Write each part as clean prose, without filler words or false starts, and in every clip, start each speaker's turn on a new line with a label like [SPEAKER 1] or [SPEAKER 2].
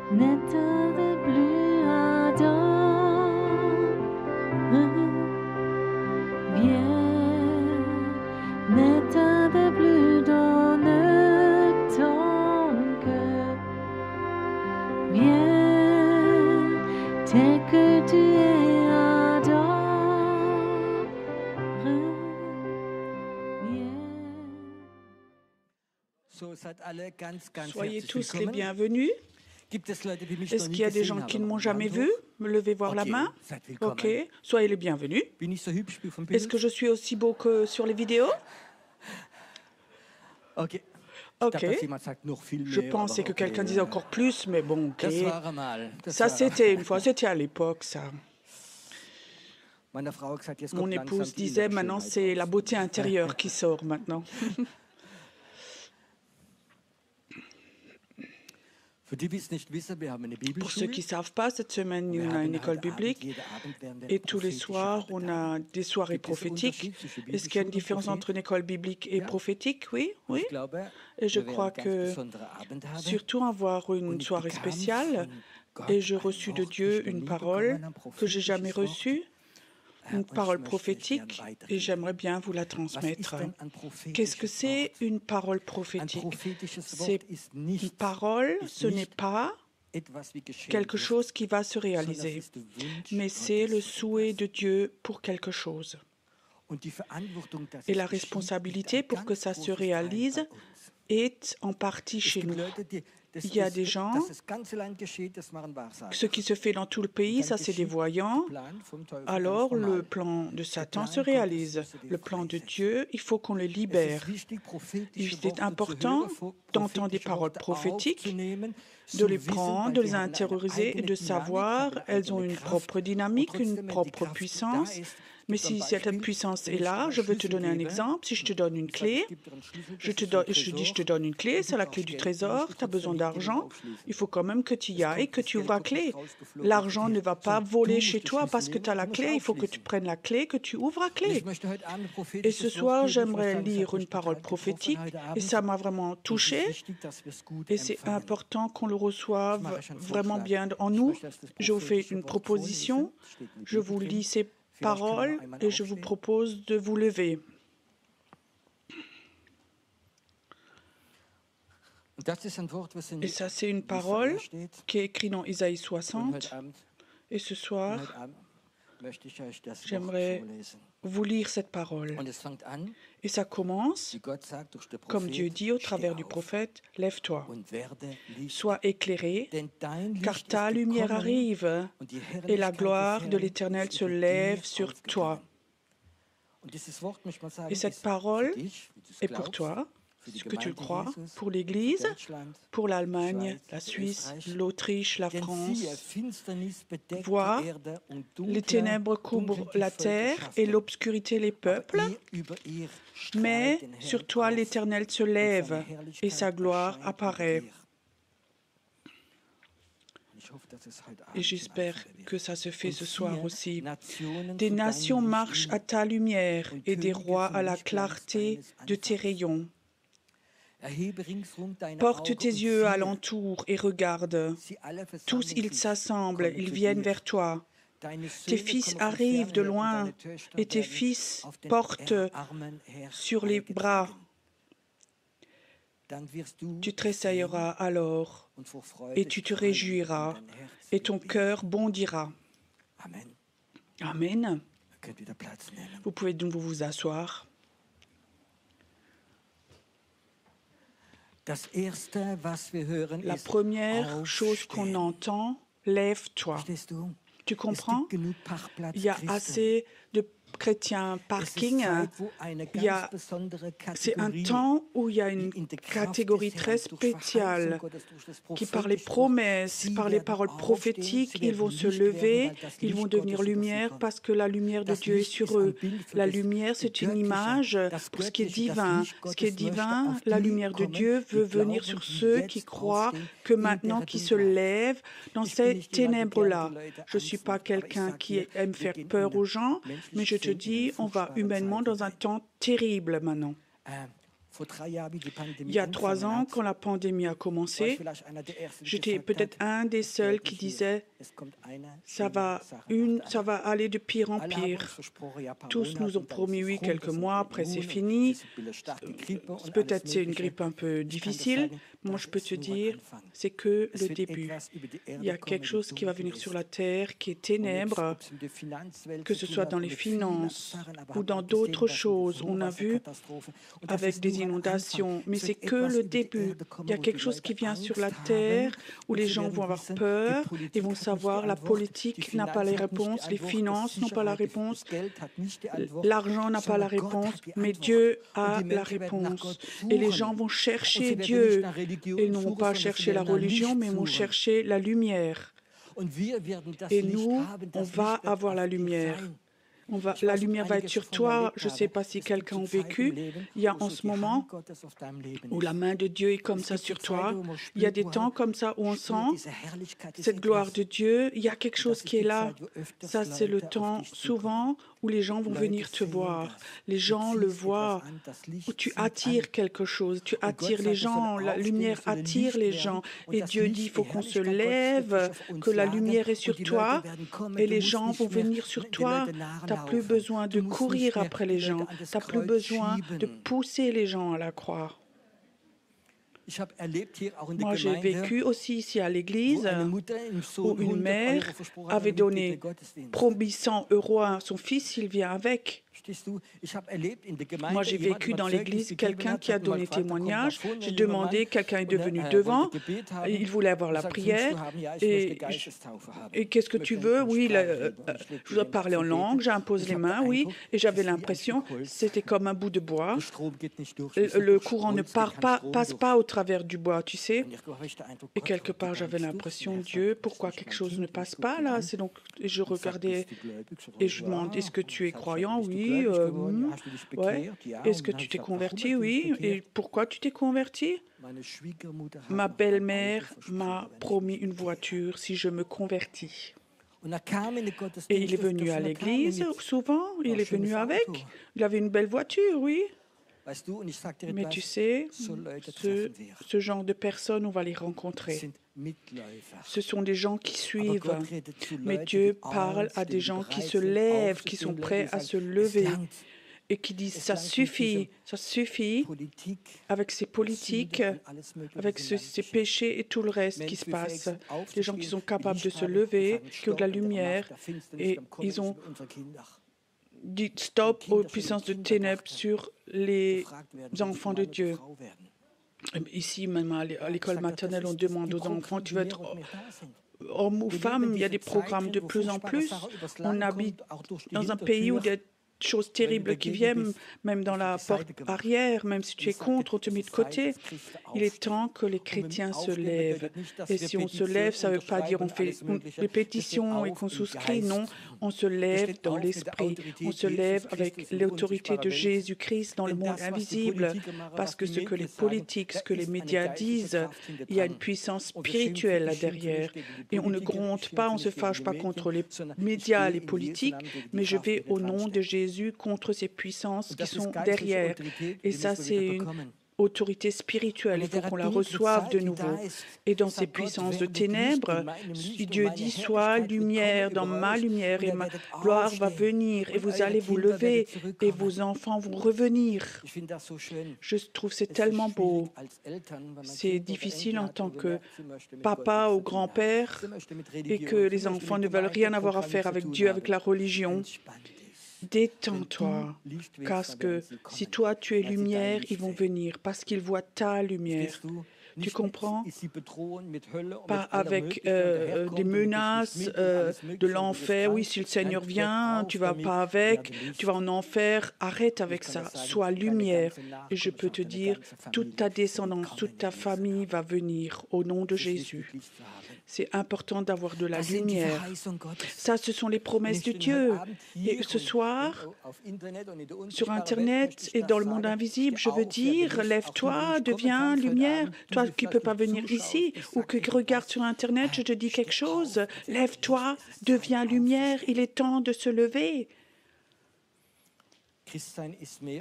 [SPEAKER 1] N'état de plus ardent, viens, n'état de plus dans ton cœur, viens, tel que tu es ardent, viens.
[SPEAKER 2] Soyez tous les bienvenus. Est-ce qu'il y a des gens qui ne m'ont jamais vu? Me levez voir la main. Ok, soyez les bienvenus. Est-ce que je suis aussi beau que sur les vidéos?
[SPEAKER 3] Ok.
[SPEAKER 2] Ok. Je pensais que quelqu'un disait encore plus, mais bon, ok. Ça, c'était une fois, c'était à l'époque, ça. Mon épouse disait, maintenant, c'est la beauté intérieure qui sort maintenant. Pour ceux qui ne savent pas, cette semaine, on a une école biblique et tous les soirs, on a des soirées prophétiques. Est-ce qu'il y a une différence entre une école biblique et prophétique? Oui, oui. Et je crois que surtout avoir une soirée spéciale, et j'ai reçu de Dieu une parole que j'ai jamais reçue, une parole prophétique, et j'aimerais bien vous la transmettre. Qu'est-ce que c'est une parole prophétique? C'est une parole, ce n'est pas quelque chose qui va se réaliser, mais c'est le souhait de Dieu pour quelque chose. Et la responsabilité pour que ça se réalise est en partie chez nous. Il y a des gens, ce qui se fait dans tout le pays, ça c'est des voyants. Alors le plan de Satan se réalise. Le plan de Dieu, il faut qu'on le libère. Il est important d'entendre des paroles prophétiques, de les prendre, de les intérioriser et de savoir, elles ont une propre dynamique, une propre puissance. Mais si cette puissance est là, je veux te donner un exemple. Si je te donne une clé, je te donne une clé, c'est la clé du trésor, tu as besoin d'argent, il faut quand même que tu y ailles, que tu ouvres la clé. L'argent ne va pas voler chez toi parce que tu as la clé, il faut que tu prennes la clé, que tu ouvres la clé. Et ce soir, j'aimerais lire une parole prophétique et ça m'a vraiment touchée. Et c'est important qu'on le reçoive vraiment bien en nous. Je vous fais une proposition, je vous lis ces paroles et je vous propose de vous lever. Et ça, c'est une parole qui est écrite dans Isaïe 60. Et ce soir, j'aimerais vous lire cette parole. Et ça commence, comme Dieu dit au travers du prophète, « Lève-toi, sois éclairé, car ta lumière arrive, et la gloire de l'Éternel se lève sur toi. » Et cette parole est pour toi, ce que tu le crois, pour l'Église, pour l'Allemagne, la Suisse, l'Autriche, la France. Vois, les ténèbres couvrent la terre et l'obscurité les peuples, mais sur toi l'Éternel se lève et sa gloire apparaît. Et j'espère que ça se fait ce soir aussi. Des nations marchent à ta lumière et des rois à la clarté de tes rayons. Porte tes yeux alentour et regarde. Tous ils s'assemblent, ils viennent vers toi. Tes fils arrivent de loin et tes fils portent sur les bras. Tu tressailleras alors et tu te réjouiras et ton cœur bondira. Amen. Vous pouvez donc vous asseoir. La première chose qu'on entend, lève-toi. Tu comprends? Il y a assez de chrétiens parking. C'est un temps où il y a une catégorie très spéciale qui, par les promesses, par les paroles prophétiques, ils vont se lever, ils vont devenir lumière parce que la lumière de Dieu est sur eux. La lumière, c'est une image pour ce qui est divin. Ce qui est divin, la lumière de Dieu veut venir sur ceux qui croient que maintenant, qui se lèvent dans ces ténèbres-là. Je ne suis pas quelqu'un qui aime faire peur aux gens, mais je te dis, on va humainement dans un temps terrible maintenant. Il y a 3 ans, quand la pandémie a commencé, j'étais peut-être un des seuls qui disait ça va aller de pire en pire. Tous nous ont promis oui, quelques mois, après c'est fini. Peut-être c'est une grippe un peu difficile. Moi, je peux te dire, c'est que le début. Il y a quelque chose qui va venir sur la terre qui est ténèbres, que ce soit dans les finances ou dans d'autres choses. On a vu avec des inondations, mais c'est que le début. Il y a quelque chose qui vient sur la terre où les gens vont avoir peur, ils vont savoir la politique n'a pas les réponses, les finances n'ont pas la réponse, l'argent n'a pas la réponse, mais Dieu a la réponse. Et les gens vont chercher Dieu. Ils ne vont pas chercher la religion, mais ils vont chercher la lumière. Et nous, on va avoir la lumière. La lumière va être sur toi. Je ne sais pas si quelqu'un a vécu. Il y a en ce moment où la main de Dieu est comme ça sur toi. Il y a des temps comme ça où on sent cette gloire de Dieu. Il y a quelque chose qui est là. Ça, c'est le temps souvent où les gens vont venir te voir. Les gens le voient, où tu attires quelque chose. Tu attires les gens. La lumière attire les gens. Et Dieu dit, il faut qu'on se lève, que la lumière est sur toi. Et les gens vont venir sur toi. Tu n'as plus besoin de courir après les gens. Tu n'as plus besoin de pousser les gens à la croix. Moi, j'ai vécu aussi ici à l'église où une mère avait promis 100 € à son fils, il vient avec. Moi, j'ai vécu dans l'église quelqu'un qui a donné témoignage. J'ai demandé, quelqu'un est devenu devant. Il voulait avoir la prière. Et qu'est-ce que tu veux? Oui, je dois parler en langue. J'impose les mains, oui. Et j'avais l'impression, c'était comme un bout de bois. Le courant ne passe pas au travers du bois, tu sais. Et quelque part, j'avais l'impression, Dieu, pourquoi quelque chose ne passe pas là? C'est donc, je regardais et je demandais, est-ce que tu es croyant? Oui. Ouais. Est-ce que tu t'es converti? Oui. Et pourquoi tu t'es converti? Ma belle-mère m'a promis une voiture si je me convertis. Et il est venu à l'église souvent, il est venu avec. Il avait une belle voiture, oui. Mais tu sais, ce genre de personnes, on va les rencontrer. Ce sont des gens qui suivent. Mais Dieu parle à des gens qui se lèvent, qui sont prêts à se lever et qui disent ça suffit avec ces politiques, avec ces péchés et tout le reste qui se passe. Des gens qui sont capables de se lever, qui ont de la lumière et ils ont dit stop aux puissances de ténèbres sur les enfants de Dieu. Ici, même à l'école maternelle, on demande aux enfants, tu veux être homme ou femme? Il y a des programmes de plus en plus. On habite dans un pays où des choses terribles qui viennent, même dans la porte arrière, même si tu es contre, on te met de côté. Il est temps que les chrétiens se lèvent. Et si on se lève, ça ne veut pas dire on fait des pétitions et qu'on souscrit, non. On se lève dans l'esprit. On se lève avec l'autorité de Jésus-Christ dans le monde invisible. Parce que ce que les politiques, ce que les médias disent, il y a une puissance spirituelle là derrière. Et on ne gronde pas, on ne se fâche pas contre les médias, les politiques, mais je vais au nom de Jésus contre ces puissances qui sont derrière. Et ça, c'est une autorité spirituelle. Il faut qu'on la reçoive de nouveau. Et dans ces puissances de ténèbres, Dieu dit, sois lumière dans ma lumière et ma gloire va venir et vous allez vous lever et vos enfants vont revenir. Je trouve c'est tellement beau. C'est difficile en tant que papa ou grand-père et que les enfants ne veulent rien avoir à faire avec Dieu, avec la religion. Détends-toi, parce que si toi tu es lumière, ils vont venir, parce qu'ils voient ta lumière. Tu comprends? Pas avec des menaces de l'enfer. Oui, si le Seigneur vient, tu vas pas avec, tu vas en enfer. Arrête avec ça. Sois lumière. Et je peux te dire, toute ta descendance, toute ta famille va venir au nom de Jésus. C'est important d'avoir de la lumière. Ça, ce sont les promesses de Dieu. Et ce soir, sur Internet et dans le monde invisible, je veux dire, lève-toi, deviens lumière. Toi qui ne peux pas venir ici ou qui regarde sur Internet, je te dis quelque chose. Lève-toi, deviens lumière. Il est temps de se lever.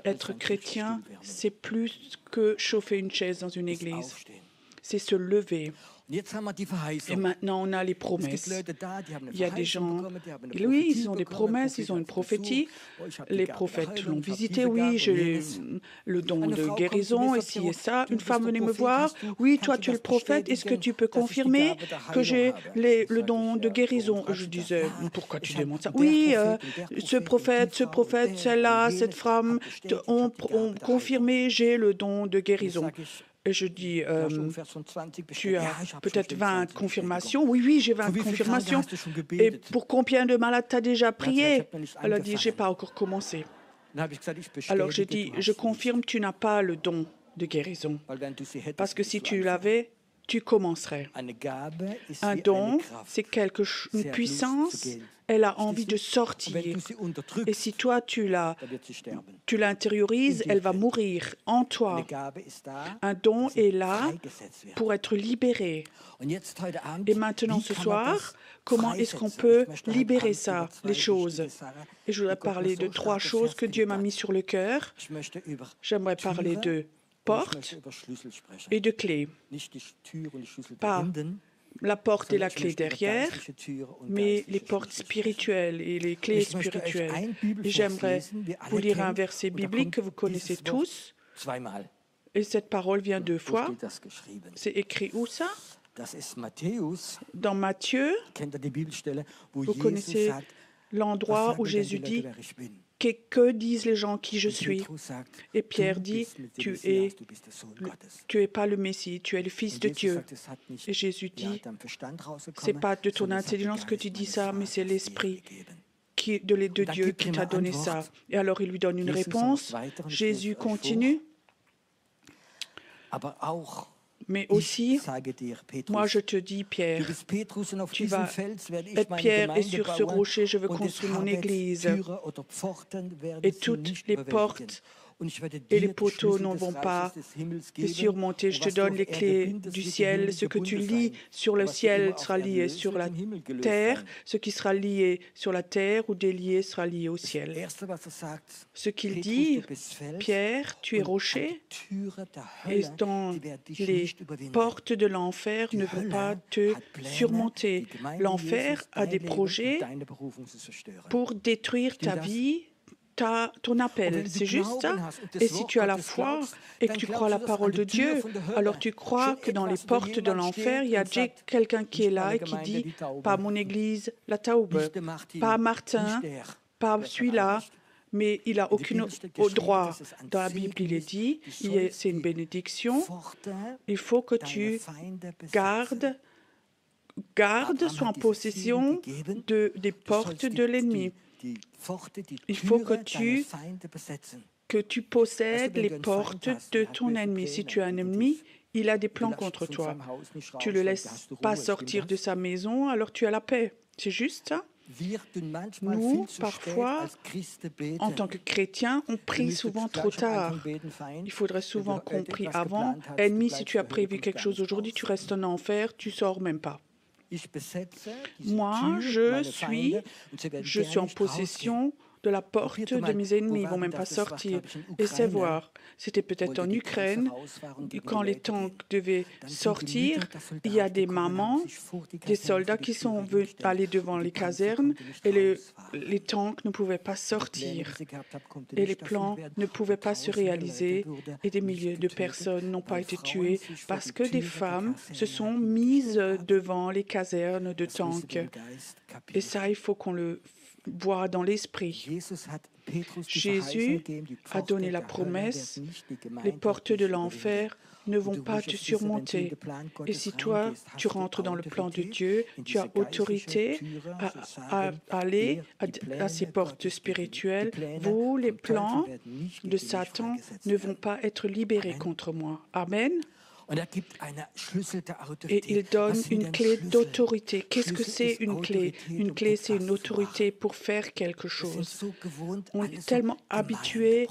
[SPEAKER 2] Être chrétien, c'est plus que chauffer une chaise dans une église. C'est se lever. Et maintenant, on a les promesses. Il y a des gens, oui, ils ont des promesses, ils ont une prophétie. Les prophètes l'ont visité, oui, j'ai le don de guérison, et ci et ça. Une femme venait me voir, oui, toi tu es le prophète, est-ce que tu peux confirmer que j'ai le don de guérison? Je disais, pourquoi tu demandes ça? Oui, ce prophète, celle-là, cette femme ont confirmé, j'ai le don de guérison. Et je dis, tu as peut-être 20 confirmations. Oui, j'ai 20 confirmations. Et pour combien de malades tu as déjà prié? Elle a dit, je n'ai pas encore commencé. Alors j'ai dit, je confirme, tu n'as pas le don de guérison. Parce que si tu l'avais, tu commencerais. Un don, c'est une puissance, elle a envie de sortir. Et si toi, tu l'intériorises, elle va mourir en toi. Un don est là pour être libéré. Et maintenant, ce soir, comment est-ce qu'on peut libérer ça, les choses? Et je voudrais parler de 3 choses que Dieu m'a mis sur le cœur. J'aimerais parler de porte et de clé. Pas la porte et la clé derrière, mais les portes spirituelles et les clés spirituelles. Et j'aimerais vous lire un verset biblique que vous connaissez tous. Et cette parole vient 2 fois. C'est écrit où ça? Dans Matthieu. Vous connaissez l'endroit où Jésus dit que disent les gens qui je suis? Et Pierre dit, tu es pas le Messie, tu es le Fils de Dieu. Et Jésus dit, c'est pas de ton intelligence que tu dis ça, mais c'est l'Esprit de Dieu qui t'a donné ça. Et alors il lui donne une réponse. Jésus continue. Mais aussi, moi je te dis, Pierre, tu vas être Pierre et sur ce rocher, je veux construire mon église. Et toutes les portes et les poteaux ne vont pas les surmonter. Je te donne les clés du ciel. Ce que tu lis sur le ciel sera lié sur la terre. Ce qui sera lié sur la terre ou délié sera lié au ciel. Ce qu'il dit, Pierre, tu es rocher, et dans les portes de l'enfer ne vont pas te surmonter. L'enfer a des projets pour détruire ta vie, ton appel, c'est juste ça. Et si tu as la foi et que tu crois à la parole de Dieu, alors tu crois que dans les portes de l'enfer, il y a quelqu'un qui est là et qui dit, pas mon église, la Taube, pas Martin, pas celui-là, mais il n'a aucun droit. Dans la Bible, il est dit, c'est une bénédiction, il faut que tu gardes, sois en possession des portes de l'ennemi. Il faut que tu possèdes les portes de ton ennemi. Si tu as un ennemi, il a des plans contre toi. Tu ne le laisses pas sortir de sa maison, alors tu as la paix. C'est juste ça? Nous, parfois, en tant que chrétiens, on prie souvent trop tard. Il faudrait souvent qu'on prie avant. Ennemi, si tu as prévu quelque chose aujourd'hui, tu restes en enfer, tu ne sors même pas. Moi, je suis en possession de la porte de mes ennemis. Ils ne vont même pas sortir. Et c'est voir. C'était peut-être en Ukraine, quand les tanks devaient sortir, il y a des mamans, des soldats qui sont allés devant les casernes et les tanks ne pouvaient pas sortir. Et les plans ne pouvaient pas se réaliser et des milliers de personnes n'ont pas été tuées parce que des femmes se sont mises devant les casernes de tanks. Et ça, il faut qu'on le voit dans l'esprit. Jésus a donné la promesse, les portes de l'enfer ne vont pas te surmonter. Et si toi, tu rentres dans le plan de Dieu, tu as autorité à aller à ces portes spirituelles. Vous, les plans de Satan ne vont pas être libérés contre moi. Amen. Et il donne une clé d'autorité. Qu'est-ce que c'est une clé? Une clé, c'est une autorité pour faire quelque chose. On est tellement habitué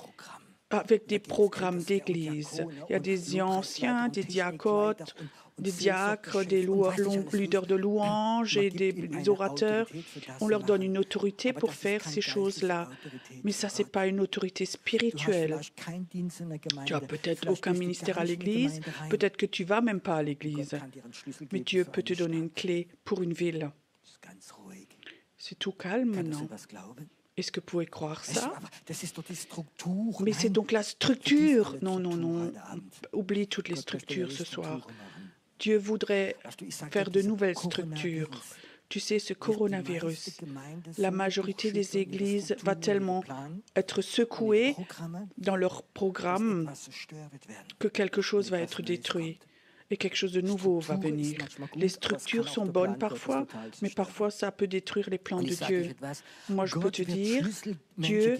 [SPEAKER 2] avec des programmes d'église. Il y a des anciens, des diacres, des leaders de louanges et des orateurs. On leur donne une autorité pour faire ces choses-là. Mais ça, ce n'est pas une autorité spirituelle. Tu n'as peut-être aucun ministère à l'église, peut-être que tu ne vas même pas à l'église. Mais Dieu peut te donner une clé pour une ville. C'est tout calme maintenant. Est-ce que vous pouvez croire ça? Mais c'est donc la structure. Non, non, non. Oublie toutes les structures ce soir. Dieu voudrait faire de nouvelles structures. Tu sais, ce coronavirus, la majorité des églises va tellement être secouée dans leur programme que quelque chose va être détruit. Et quelque chose de nouveau va venir. Les structures sont bonnes parfois, mais parfois ça peut détruire les plans de Dieu. Moi, je peux te dire, Dieu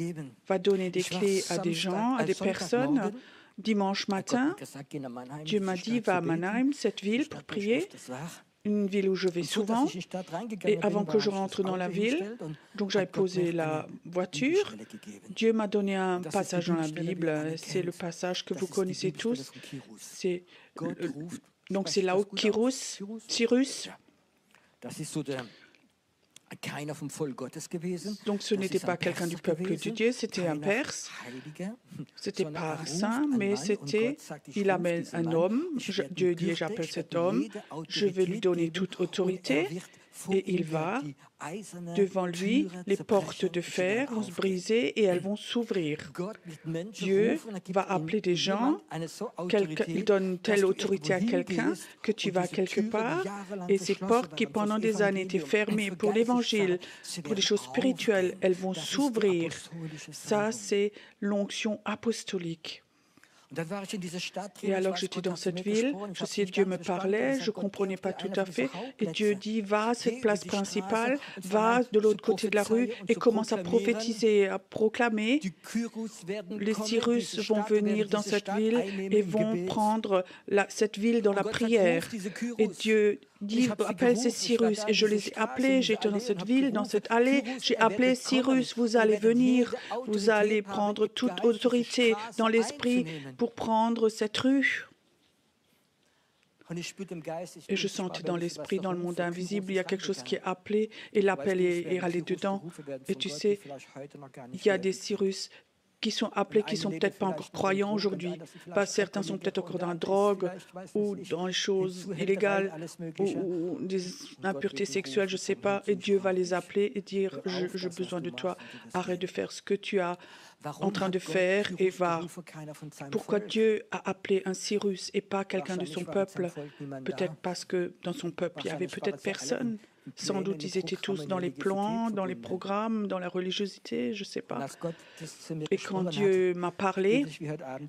[SPEAKER 2] va donner des clés à des gens, à des personnes. Dimanche matin, Dieu m'a dit, va à Mannheim, cette ville, pour prier, une ville où je vais souvent. Et avant que je rentre dans la ville, donc j'avais posé la voiture, Dieu m'a donné un passage dans la Bible. C'est le passage que vous connaissez tous. Donc c'est là où Cyrus. Donc ce n'était pas quelqu'un du peuple de Dieu, c'était un Perse. C'était pas un saint, mais il amène un homme. Dieu dit, j'appelle cet homme, je vais lui donner toute autorité. Et il va, devant lui, les portes de fer vont se briser et elles vont s'ouvrir. Dieu va appeler des gens, il donne une telle autorité à quelqu'un que tu vas quelque part et ces portes qui pendant des années étaient fermées pour l'évangile, pour des choses spirituelles, elles vont s'ouvrir. Ça, c'est l'onction apostolique. Et alors j'étais dans cette ville, je sais, Dieu me parlait, je ne comprenais pas tout à fait, et Dieu dit, va à cette place principale, va de l'autre côté de la rue et commence à prophétiser, à proclamer. Les Cyrus vont venir dans cette ville et vont prendre cette ville dans la prière. Et Dieu dit, appelle ces Cyrus. Et je les ai appelés, j'étais dans cette ville, dans cette allée, j'ai appelé Cyrus, vous allez venir, vous allez prendre toute autorité dans l'esprit pour prendre cette rue. Et je sentais dans l'esprit, dans le monde invisible, il y a quelque chose qui est appelé et l'appel est allé dedans. Et tu sais, il y a des Cyrus qui sont appelés, qui ne sont peut-être pas encore croyants aujourd'hui. Certains sont peut-être encore dans la drogue ou dans les choses illégales ou des impuretés sexuelles, je ne sais pas. Et Dieu va les appeler et dire, j'ai besoin de toi, arrête de faire ce que tu as en train de faire et va. Pourquoi Dieu a appelé un Cyrus et pas quelqu'un de son peuple? Peut-être parce que dans son peuple, il n'y avait peut-être personne. Sans doute, ils étaient tous dans les plans, dans les programmes, dans la religiosité, je ne sais pas. Et quand Dieu m'a parlé,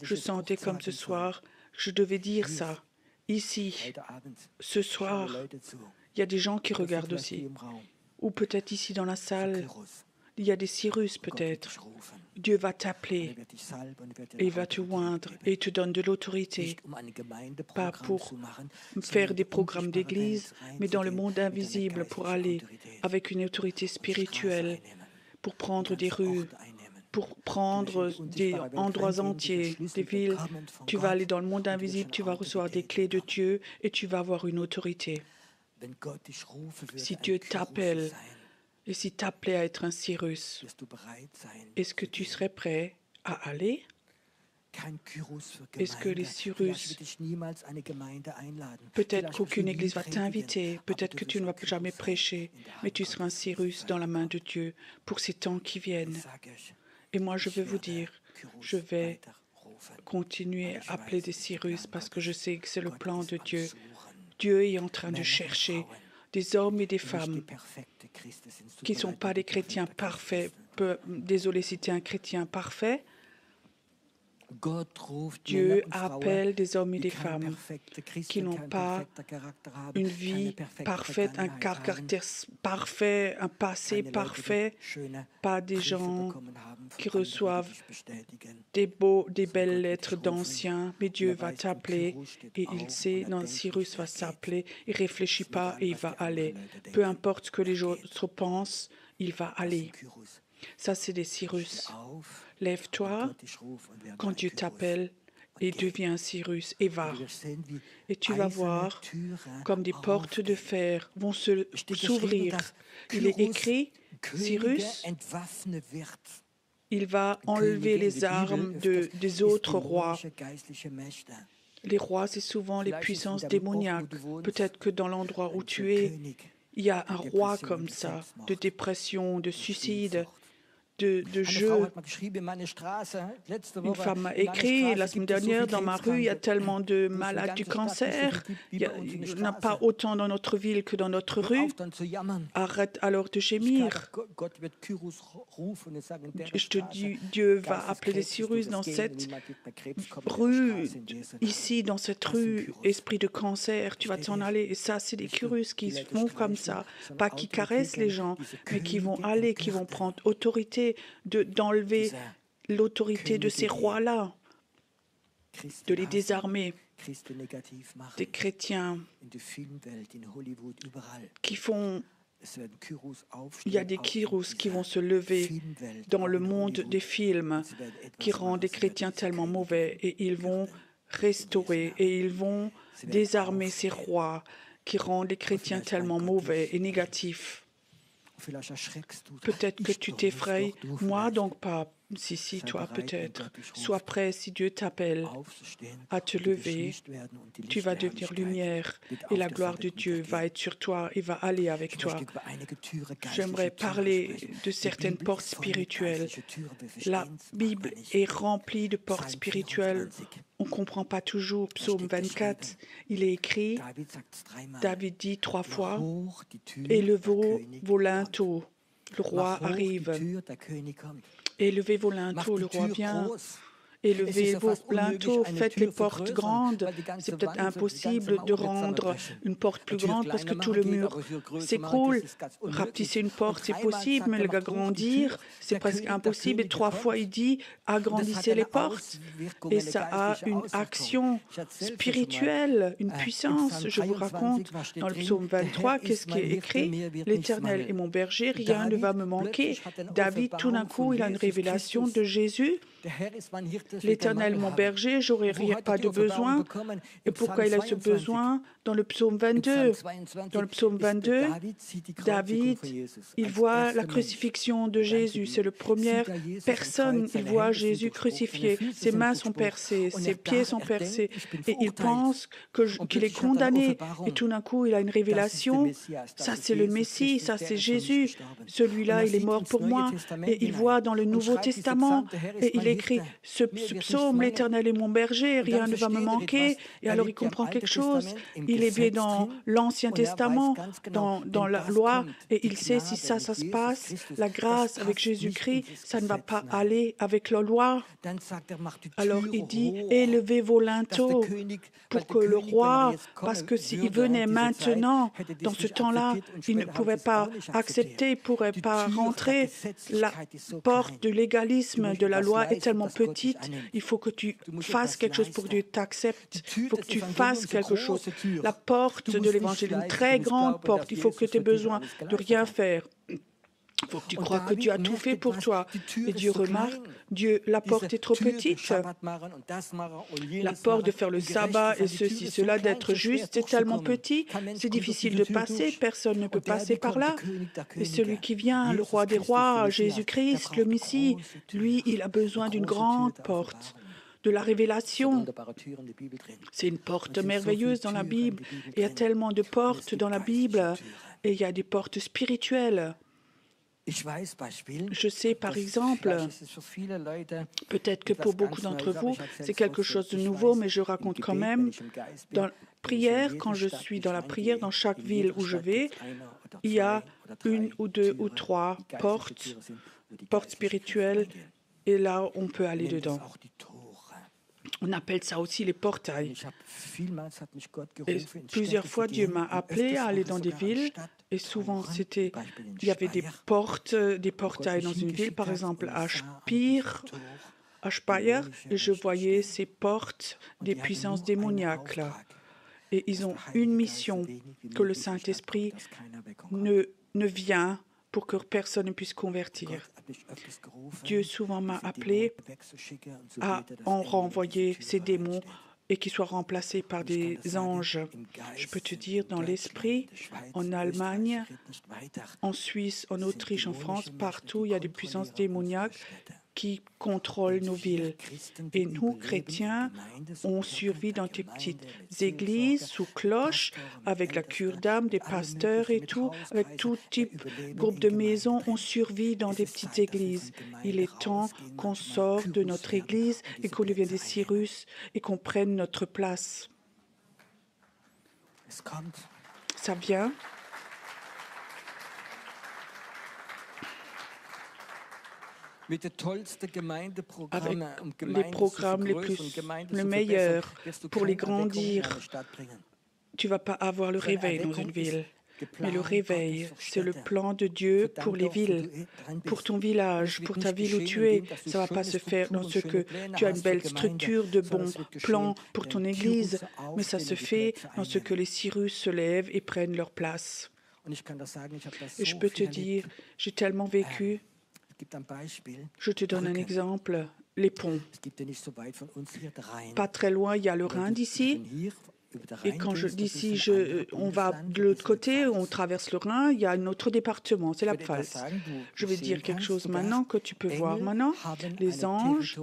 [SPEAKER 2] je sentais comme ce soir, je devais dire ça. Ici, ce soir, il y a des gens qui regardent aussi. Ou peut-être ici dans la salle, il y a des Cyrus peut-être. Dieu va t'appeler et il va te oindre et il te donne de l'autorité, pas pour faire des programmes d'église, mais dans le monde invisible pour aller avec une autorité spirituelle, pour prendre des rues, pour prendre des endroits entiers, des villes. Tu vas aller dans le monde invisible, tu vas recevoir des clés de Dieu et tu vas avoir une autorité. Si Dieu t'appelle, et si t'appelais à être un Cyrus, est-ce que tu serais prêt à aller? Est-ce que les Cyrus, peut-être qu'aucune église va t'inviter, peut-être que tu ne vas jamais prêcher, mais tu seras un Cyrus dans la main de Dieu pour ces temps qui viennent. Et moi, je vais vous dire, je vais continuer à appeler des Cyrus parce que je sais que c'est le plan de Dieu. Dieu est en train de chercher des hommes et des femmes qui ne sont pas des chrétiens parfaits. Désolé si tu es un chrétien parfait. Dieu appelle des hommes et des femmes qui n'ont pas une vie parfaite, un caractère parfait, un passé parfait, pas des gens qui reçoivent des belles lettres d'anciens, mais Dieu va t'appeler et il sait, non, Cyrus va s'appeler, il ne réfléchit pas et il va aller. Peu importe ce que les autres pensent, il va aller. Ça, c'est des Cyrus. Lève-toi quand Dieu t'appelle et deviens Cyrus et va. Et tu vas voir comme des portes de fer vont s'ouvrir. Il est écrit, Cyrus, il va enlever les armes des autres rois. Les rois, c'est souvent les puissances démoniaques. Peut-être que dans l'endroit où tu es, il y a un roi comme ça, de dépression, de suicide, de jeu. Une femme m'a écrit la semaine dernière, dans ma rue, il y a tellement de malades du cancer. Il n'y en a pas autant dans notre ville que dans notre rue. Arrête alors de gémir. Je te dis, Dieu va appeler Cyrus dans cette rue, ici, dans cette rue, esprit de cancer, tu vas t'en aller. Et ça, c'est des Cyrus qui font comme ça, pas qui caressent les gens, mais qui vont aller, qui vont prendre autorité, d'enlever l'autorité de ces rois-là, de les désarmer. Des chrétiens qui font... Il y a des Kyrus qui vont se lever dans le monde des films, qui rendent les chrétiens tellement mauvais, et ils vont restaurer, et ils vont désarmer ces rois qui rendent les chrétiens tellement mauvais et négatifs. Peut-être que tu t'effraies, moi donc pas. Si, toi peut-être. Sois prêt si Dieu t'appelle à te lever. Tu vas devenir lumière et la gloire de Dieu va être sur toi et va aller avec toi. J'aimerais parler de certaines portes spirituelles. La Bible est remplie de portes spirituelles. On ne comprend pas toujours. Psaume 24, il est écrit, David dit 3 fois, « Élevez vos linteaux, le roi arrive. » Élevez vos linteaux, le roi vient. Élevez vos linteaux, faites les portes grandes. C'est peut-être impossible de rendre une porte plus grande parce que tout le mur s'écroule. Rapetisser une porte, c'est possible, mais l'agrandir, c'est presque impossible. Et 3 fois, il dit, agrandissez les portes. Et ça a une action spirituelle, une puissance. Je vous raconte dans le psaume 23, qu'est-ce qui est écrit? L'Éternel est mon berger, rien ne va me manquer. David, tout d'un coup, il a une révélation de Jésus. L'Éternel, mon berger, j'aurai pas de besoin. Et pourquoi il a ce besoin? Dans le psaume 22, David, il voit la crucifixion de Jésus. C'est la première personne, il voit Jésus crucifié. Ses mains sont percées, ses pieds sont percés. Et il pense qu'il est condamné. Et tout d'un coup, il a une révélation. Ça, c'est le Messie, ça, c'est Jésus. Celui-là, il est mort pour moi. Et il voit dans le Nouveau Testament, et il écrit ce psaume, l'Éternel est mon berger, rien ne va me manquer. Et alors il comprend quelque chose. Il est bien dans l'Ancien Testament, dans la loi, et il sait si ça se passe, la grâce avec Jésus-Christ, ça ne va pas aller avec la loi. Alors il dit, élevez vos linteaux pour que le roi, parce que s'il venait maintenant, dans ce temps-là, il ne pouvait pas accepter, il ne pourrait pas rentrer. La porte du légalisme de la loi est tellement petite, il faut que tu fasses quelque chose pour que Dieu t'accepte. Il faut que tu fasses quelque chose. La porte de l'Évangile, une très grande porte, il faut que tu aies besoin de rien faire. Il faut que tu crois que Dieu a tout fait pour toi. Et Dieu remarque, la porte est trop petite. La porte de faire le sabbat et ceci, cela, d'être juste, c'est tellement petit, c'est difficile de passer, personne ne peut passer par là. Et celui qui vient, le roi des rois, Jésus-Christ, le Messie, lui, il a besoin d'une grande porte, de la révélation. C'est une porte merveilleuse dans la Bible. Il y a tellement de portes dans la Bible et il y a des portes spirituelles. Je sais, par exemple, peut-être que pour beaucoup d'entre vous, c'est quelque chose de nouveau, mais je raconte quand même. Dans la prière, quand je suis dans la prière, dans chaque ville où je vais, il y a 1 ou 2 ou 3 portes spirituelles, et là, on peut aller dedans. On appelle ça aussi les portails. Et plusieurs fois, Dieu m'a appelé à aller dans des villes, et souvent, il y avait des portails dans une ville, par exemple à Speyer, et je voyais ces portes des puissances démoniaques là. Et ils ont une mission, que le Saint-Esprit ne vient pour que personne ne puisse convertir. Dieu souvent m'a appelé à en renvoyer ces démons et qu'ils soient remplacés par des anges. Je peux te dire, dans l'esprit, en Allemagne, en Suisse, en Autriche, en France, partout, il y a des puissances démoniaques qui contrôlent nos villes. Et nous, chrétiens, on survit dans des petites églises sous cloche, avec la cure d'âme, des pasteurs et tout, avec tout type groupe de maisons. On survit dans des petites églises. Il est temps qu'on sorte de notre église et qu'on devienne des Cyrus et qu'on prenne notre place. Ça vient. Avec les programmes le meilleur pour les grandir. Tu ne vas pas avoir le réveil dans une ville. Mais le réveil, c'est le plan de Dieu pour les villes, pour ton village, pour ta ville où tu es. Ça ne va pas se faire dans ce que tu as une belle structure, de bons plans pour ton église, mais ça se fait dans ce que les Cyrus se lèvent et prennent leur place. Et je peux te dire, j'ai tellement vécu. Je te donne un exemple, les ponts. Pas très loin, il y a le Rhin d'ici. Et quand je dis d'ici, on va de l'autre côté, on traverse le Rhin, il y a un autre département, c'est la Pfalz. Je vais dire quelque chose maintenant que tu peux voir maintenant. Les anges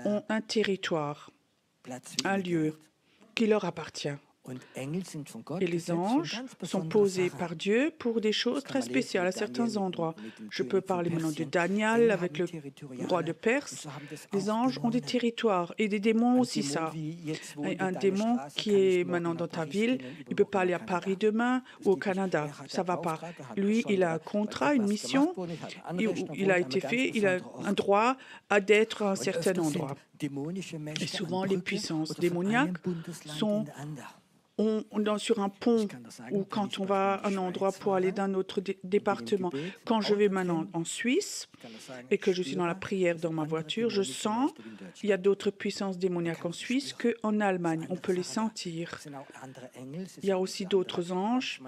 [SPEAKER 2] ont un territoire, un lieu qui leur appartient. Et les anges sont posés par Dieu pour des choses très spéciales à certains endroits. Je peux parler maintenant de Daniel avec le roi de Perse. Les anges ont des territoires et des démons aussi, ça. Et un démon qui est maintenant dans ta ville, il ne peut pas aller à Paris demain ou au Canada. Ça ne va pas. Lui, il a un contrat, une mission. Il a été fait, il a un droit d'être à un certain endroit. Et souvent, les puissances démoniaques sont sur un pont ou quand on va à un endroit pour aller d'un autre département. Quand je vais maintenant en Suisse et que je suis dans la prière dans ma voiture, je sens qu'il y a d'autres puissances démoniaques en Suisse qu'en Allemagne. On peut les sentir. Il y a aussi d'autres anges.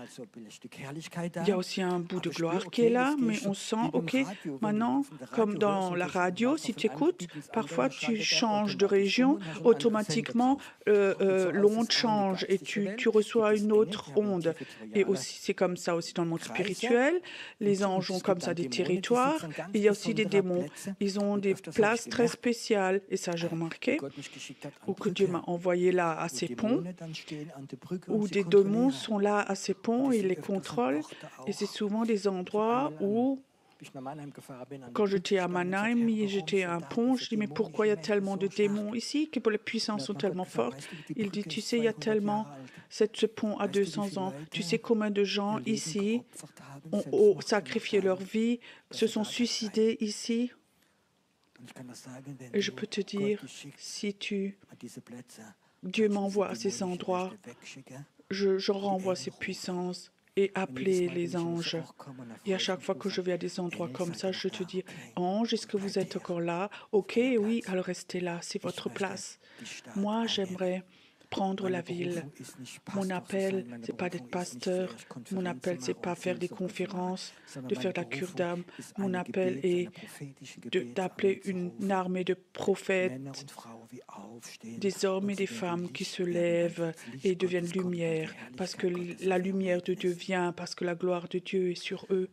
[SPEAKER 2] Il y a aussi un bout de gloire qui est là, mais on sent, OK, maintenant, comme dans la radio, si tu écoutes, parfois tu changes de région, automatiquement l'onde change et tu reçois une autre onde. Et aussi, c'est comme ça aussi dans le monde spirituel. Les anges ont comme ça des territoires. Il y a aussi des démons. Ils ont des places très spéciales. Et ça, j'ai remarqué. Ou que Dieu m'a envoyé là à ces ponts. Où des démons sont là à ces ponts et ils les contrôlent. Et c'est souvent des endroits où quand j'étais à Mannheim, j'étais à un pont, je dis mais pourquoi il y a tellement de démons ici, que les puissances sont tellement fortes. Il dit, tu sais, il y a tellement, ce pont a 200 ans, tu sais combien de gens ici ont sacrifié leur vie, se sont suicidés ici. Et je peux te dire, si Dieu m'envoie à ces endroits, je renvoie ces puissances. Et appeler les anges. Et à chaque fois que je vais à des endroits comme ça, je te dis, ange, est-ce que vous êtes encore là? OK, oui, alors restez là, c'est votre place. Moi, j'aimerais prendre la ville. Mon appel, ce n'est pas d'être pasteur. Mon appel, ce n'est pas faire des conférences, de faire de la cure d'âme. Mon appel est d'appeler une armée de prophètes, des hommes et des femmes qui se lèvent et deviennent lumière, parce que la lumière de Dieu vient, parce que la gloire de Dieu est sur eux.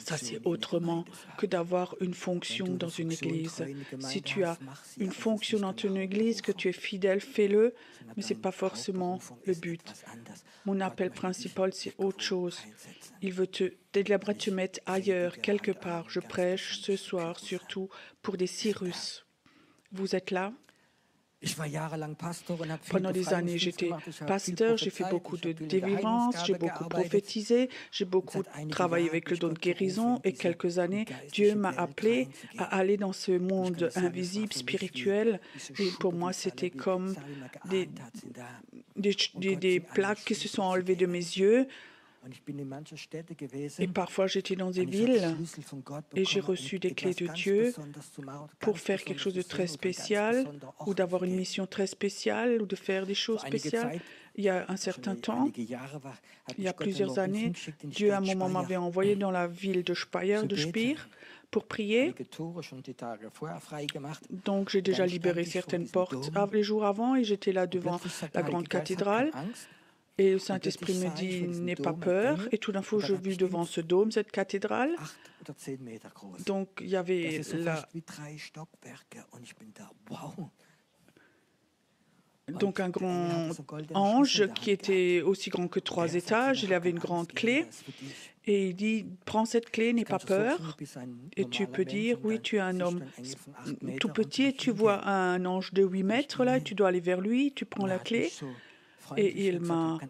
[SPEAKER 2] Ça, c'est autrement que d'avoir une fonction dans une église. Si tu as une fonction dans une église, que tu es fidèle, fais-le, mais ce n'est pas forcément le but. Mon appel principal, c'est autre chose. Il veut te mettre ailleurs, quelque part. Je prêche ce soir, surtout pour des Cyrus. Vous êtes là? Pendant des années, j'étais pasteur, j'ai fait beaucoup de délivrance, j'ai beaucoup prophétisé, j'ai beaucoup travaillé avec le don de guérison et quelques années, Dieu m'a appelé à aller dans ce monde invisible, spirituel. Et pour moi, c'était comme des plaques qui se sont enlevées de mes yeux. Et parfois, j'étais dans des villes et j'ai reçu des clés de Dieu pour faire quelque chose de très spécial ou d'avoir une mission très spéciale ou de faire des choses spéciales. Il y a un certain temps, il y a plusieurs années, Dieu à un moment m'avait envoyé dans la ville de Speyer, pour prier. Donc j'ai déjà libéré certaines portes les jours avant et j'étais là devant la grande cathédrale. Et le Saint-Esprit me dit, n'aie pas peur. Et tout d'un coup, je vis devant ce dôme, cette cathédrale. Donc, il y avait donc un grand ange qui était aussi grand que 3 étages. Il avait une grande clé. Et il dit, prends cette clé, n'aie pas peur. Et tu peux dire, oui, tu es un homme tout petit et tu vois un ange de 8 mètres là, et tu dois aller vers lui, tu prends la clé. Et il m'a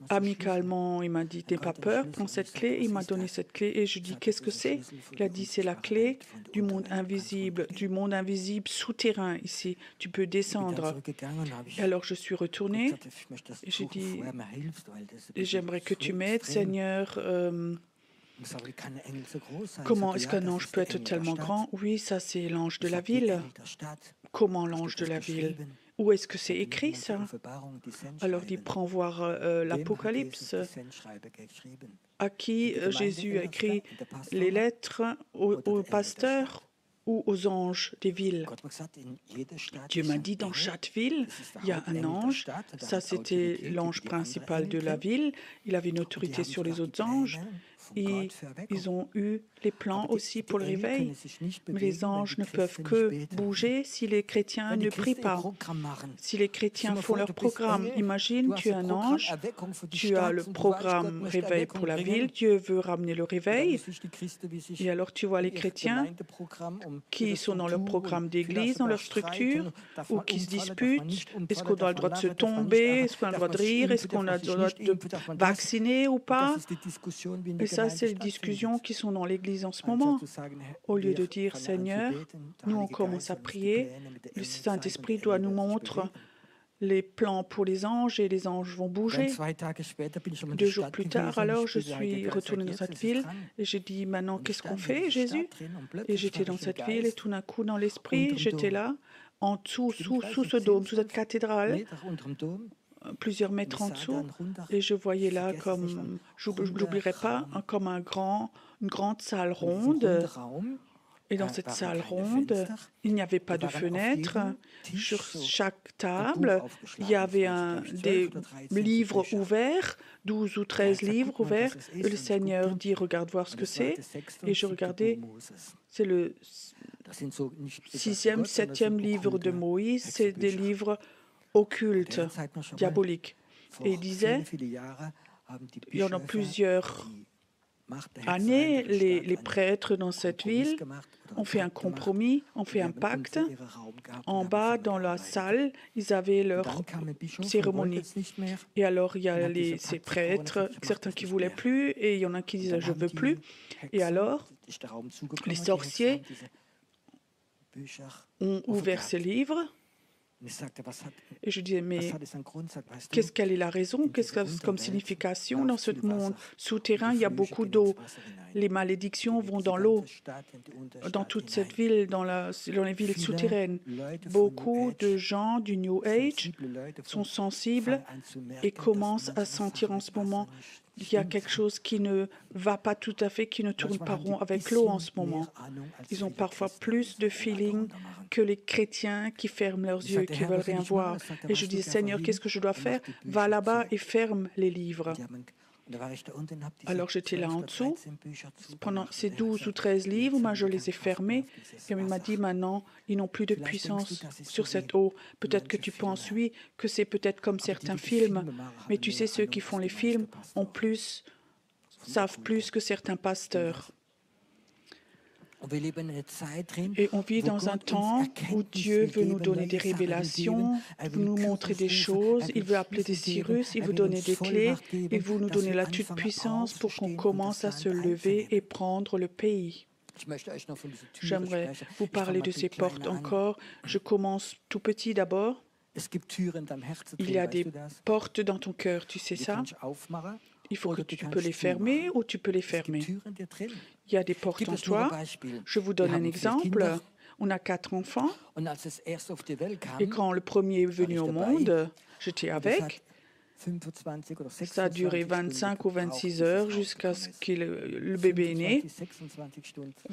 [SPEAKER 2] amicalement, il m'a dit, n'aie pas peur, prends cette clé. Il m'a donné cette clé et je dis, qu'est-ce que c'est? Il a dit, c'est la clé du monde invisible souterrain ici. Tu peux descendre. Et alors je suis retournée et j'ai dit, j'aimerais que tu m'aides, Seigneur. Comment est-ce qu'un ange peut être tellement grand? Oui, ça c'est l'ange de la ville. Comment l'ange de la ville? Où est-ce que c'est écrit ça? Alors il prend voir l'Apocalypse, à qui Jésus a écrit les lettres aux pasteurs ou aux anges des villes. Dieu m'a dit, dans chaque ville, il y a un ange. Ça, c'était l'ange principal de la ville. Il avait une autorité sur les autres anges. Et ils ont eu les plans aussi pour le réveil. Mais les anges ne peuvent que bouger si les chrétiens ne prient pas. Si les chrétiens font leur programme. Imagine, tu es un ange, tu as le programme réveil pour la ville, Dieu veut ramener le réveil. Et alors tu vois les chrétiens qui sont dans leur programme d'église, dans leur structure, ou qui se disputent. Est-ce qu'on a le droit de se tomber? Est-ce qu'on a le droit de rire? Est-ce qu'on a le droit de vacciner ou pas? Et ça, c'est les discussions qui sont dans l'Église en ce moment. Au lieu de dire, Seigneur, nous on commence à prier, le Saint-Esprit doit nous montrer les plans pour les anges et les anges vont bouger. 2 jours plus tard, alors, je suis retournée dans cette ville et j'ai dit, maintenant, qu'est-ce qu'on fait, Jésus? Et j'étais dans cette ville et tout d'un coup, dans l'esprit, j'étais là, en dessous, sous ce dôme, sous cette cathédrale, plusieurs mètres en dessous, et je voyais là, comme, je n'oublierai pas, comme une grande salle ronde. Et dans cette salle ronde, il n'y avait pas de fenêtre. Sur chaque table, il y avait des livres ouverts, 12 ou 13 livres ouverts. Et le Seigneur dit, regarde voir ce que c'est. Et je regardais, c'est le 6e, 7e livre de Moïse. C'est des livres occulte, diabolique. Et il disait, il y en a plusieurs années, les prêtres dans cette ville ont fait un compromis, ont fait un pacte. En bas, dans la salle, ils avaient leur cérémonie. Et alors, il y a ces prêtres, certains qui ne voulaient plus, et il y en a qui disaient, je ne veux plus. Et alors, les sorciers ont ouvert ces livres. Et je disais, mais quelle est la raison? Qu'est-ce que c'est comme signification? Dans ce monde souterrain, il y a beaucoup d'eau. Les malédictions vont dans l'eau. Dans toute cette ville, dans les villes souterraines, beaucoup de gens du New Age sont sensibles et commencent à sentir en ce moment qu'il y a quelque chose qui ne va pas tout à fait, qui ne tourne pas rond avec l'eau en ce moment. Ils ont parfois plus de feeling que les chrétiens qui ferment leurs yeux, qui ne veulent rien voir. Et je dis, Seigneur, qu'est-ce que je dois faire? Va là-bas et ferme les livres. Alors j'étais là en dessous. Pendant ces 12 ou 13 livres, moi, je les ai fermés. Et il m'a dit, maintenant, ils n'ont plus de puissance sur cette eau. Peut-être que tu penses, oui, que c'est peut-être comme certains films. Mais tu sais, ceux qui font les films savent plus que certains pasteurs. Et on vit dans un temps où Dieu veut nous donner des révélations, nous montrer des choses, il veut appeler des Cyrus, il veut donner des clés, il veut nous donner la toute-puissance pour qu'on commence à se lever et prendre le pays. J'aimerais vous parler de ces portes encore. Je commence tout petit d'abord. Il y a des portes dans ton cœur, tu sais ça? Il faut que tu peux les fermer ou tu peux les fermer. Il y a des portes en toi. Je vous donne un exemple. On a 4 enfants. Et quand le premier est venu au monde, j'étais avec. Ça a duré 25 ou 26 heures jusqu'à ce que le bébé est né.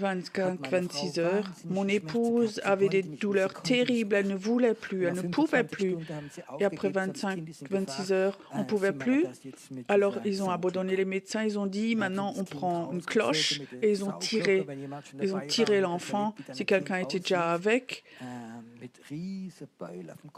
[SPEAKER 2] 25-26 heures. Mon épouse avait des douleurs terribles. Elle ne voulait plus, elle ne pouvait plus. Et après 25-26 heures, on ne pouvait plus. Alors, ils ont abandonné les médecins. Ils ont dit, maintenant, on prend une cloche. Et ils ont tiré. Ils ont tiré l'enfant. Si quelqu'un était déjà avec.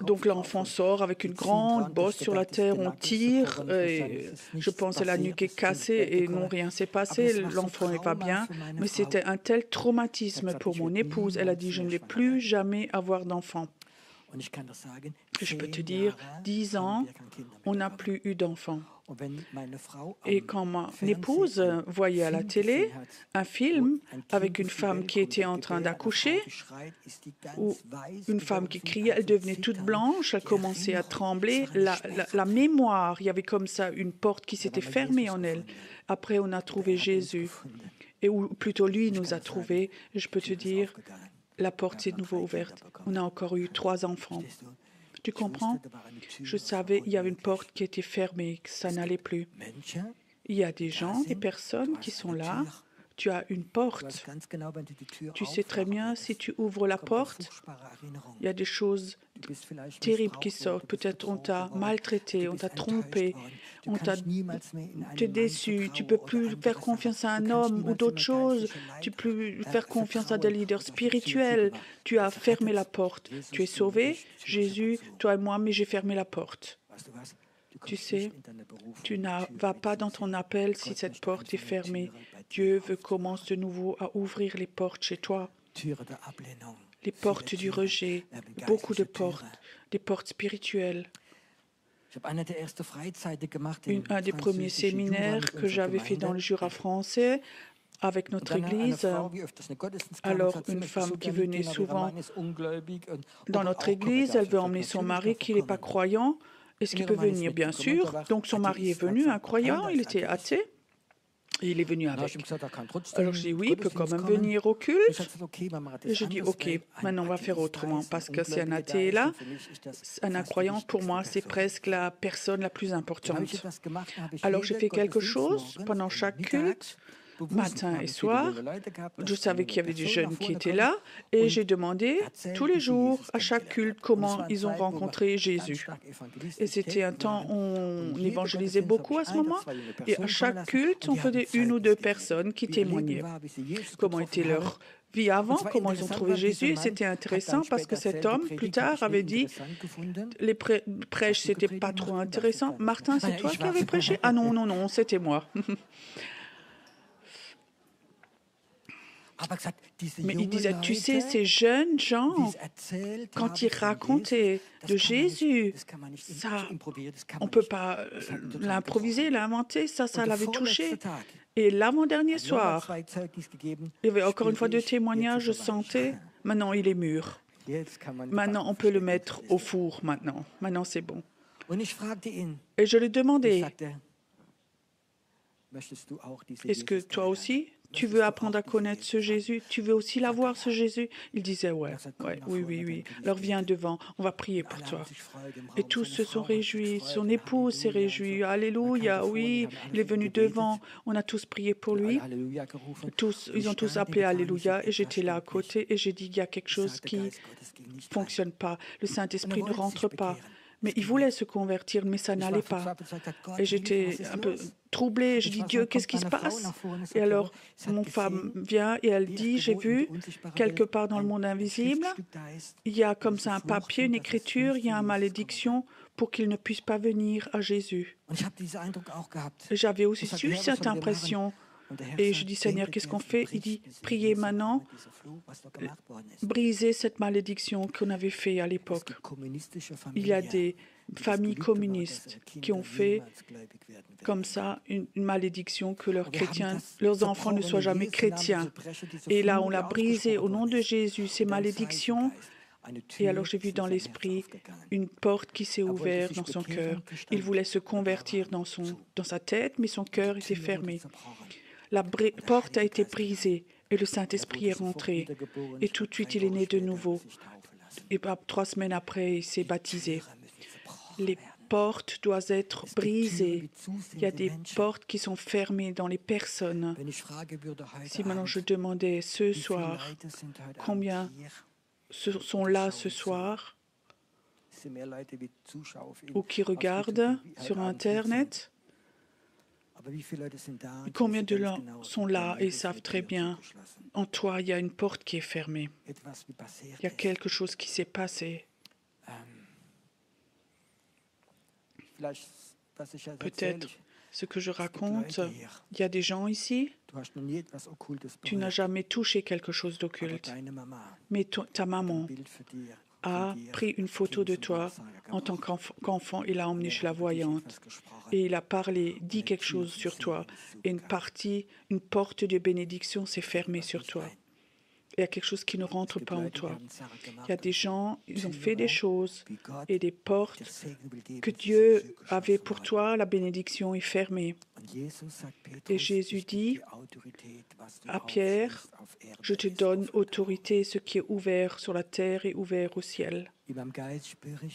[SPEAKER 2] Donc l'enfant sort avec une grande bosse sur la terre, on tire, et je pense que la nuque est cassée et non, rien s'est passé, l'enfant n'est pas bien, mais c'était un tel traumatisme pour mon épouse. Elle a dit, je ne vais plus jamais avoir d'enfant. Je peux te dire, 10 ans, on n'a plus eu d'enfant. Et quand mon épouse voyait à la télé un film avec une femme qui était en train d'accoucher, ou une femme qui criait, elle devenait toute blanche, elle commençait à trembler, la mémoire, il y avait comme ça une porte qui s'était fermée en elle. Après, on a trouvé Jésus, ou plutôt lui nous a trouvés. Je peux te dire, la porte s'est de nouveau ouverte. On a encore eu 3 enfants. Tu comprends? Je savais qu'il y avait une porte qui était fermée, que ça n'allait plus. Il y a des gens, des personnes qui sont là. Tu as une porte. Tu sais très bien, si tu ouvres la porte, il y a des choses terribles qui sortent. Peut-être on t'a maltraité, on t'a trompé, t'es déçu. Tu ne peux plus faire confiance à un homme ou d'autres choses. Tu ne peux plus faire confiance à des leaders spirituels. Tu as fermé la porte. Tu es sauvé, Jésus, toi et moi, mais j'ai fermé la porte. Tu sais, tu ne vas pas dans ton appel si cette porte est fermée. Dieu commence de nouveau à ouvrir les portes chez toi. Les portes du rejet, beaucoup de portes, des portes spirituelles. Un des premiers séminaires que j'avais fait dans le Jura français avec notre Église. Alors, une femme qui venait souvent dans notre Église, elle veut emmener son mari qui n'est pas croyant. Est-ce qu'il peut venir? Bien sûr. Donc, son mari est venu, un croyant, il était athée. Et il est venu avec. Alors, je dis oui, il peut quand même venir au culte. Et je dis ok, maintenant on va faire autrement, parce que si un athée est là, un incroyant, pour moi, c'est presque la personne la plus importante. Alors, j'ai fait quelque chose pendant chaque culte, matin et soir. Je savais qu'il y avait des jeunes qui étaient là et j'ai demandé tous les jours, à chaque culte, comment ils ont rencontré Jésus. Et c'était un temps où on évangélisait beaucoup à ce moment. Et à chaque culte, on faisait 1 ou 2 personnes qui témoignaient. Comment était leur vie avant, comment ils ont trouvé Jésus. Et c'était intéressant parce que cet homme, plus tard, avait dit les prêches, c'était pas trop intéressant. Martin, c'est toi qui avais prêché? Ah non, non, non, c'était moi. Mais il disait, tu sais, ces jeunes gens, quand ils racontaient de Jésus, ça, on ne peut pas l'improviser, l'inventer, ça l'avait touché. Et l'avant-dernier soir, il y avait encore une fois 2 témoignages, je sentais, maintenant il est mûr. Maintenant, on peut le mettre au four, maintenant c'est bon. Et je lui demandais, est-ce que toi aussi, tu veux apprendre à connaître ce Jésus? Tu veux aussi l'avoir, ce Jésus? Il disait, oui. Alors viens devant, on va prier pour toi. Et tous se sont réjouis, son épouse s'est réjouie. Alléluia, oui, il est venu devant. On a tous prié pour lui. Ils ont tous appelé Alléluia et j'étais là à côté et j'ai dit, il y a quelque chose qui ne fonctionne pas. Le Saint-Esprit ne rentre pas. Mais il voulait se convertir, mais ça n'allait pas. Et j'étais un peu troublée. Je dis, Dieu, qu'est-ce qui se passe? Et alors, mon femme vient et elle dit, j'ai vu quelque part dans le monde invisible, il y a comme ça un papier, une écriture, il y a une malédiction pour qu'il ne puisse pas venir à Jésus. Et j'avais aussi eu cette impression. Et je dis, Seigneur, qu'est-ce qu'on fait? Il dit, priez maintenant, brisez cette malédiction qu'on avait fait à l'époque. Il y a des familles communistes qui ont fait comme ça une malédiction que leurs enfants ne soient jamais chrétiens. Et là, on l'a brisé au nom de Jésus, ces malédictions. Et alors j'ai vu dans l'esprit une porte qui s'est ouverte dans son cœur. Il voulait se convertir dans sa tête, mais son cœur était fermé. La porte a été brisée et le Saint-Esprit est rentré. Et tout de suite, il est né de nouveau. Et 3 semaines après, il s'est baptisé. Les portes doivent être brisées. Il y a des portes qui sont fermées dans les personnes. Si maintenant je demandais ce soir, combien sont là ce soir ou qui regardent sur Internet, combien de gens sont là et savent très bien, en toi, il y a une porte qui est fermée. Il y a quelque chose qui s'est passé. Peut-être ce que je raconte, il y a des gens ici, tu n'as jamais touché quelque chose d'occulte, mais ta maman a pris une photo de toi en tant qu'enfant et l'a emmené chez la voyante. Et il a dit quelque chose sur toi. Et une porte de bénédiction s'est fermée sur toi. Il y a quelque chose qui ne rentre pas en toi. Il y a des gens, ils ont fait des choses et des portes que Dieu avait pour toi, la bénédiction est fermée. Et Jésus dit à Pierre, je te donne autorité, ce qui est ouvert sur la terre est ouvert au ciel.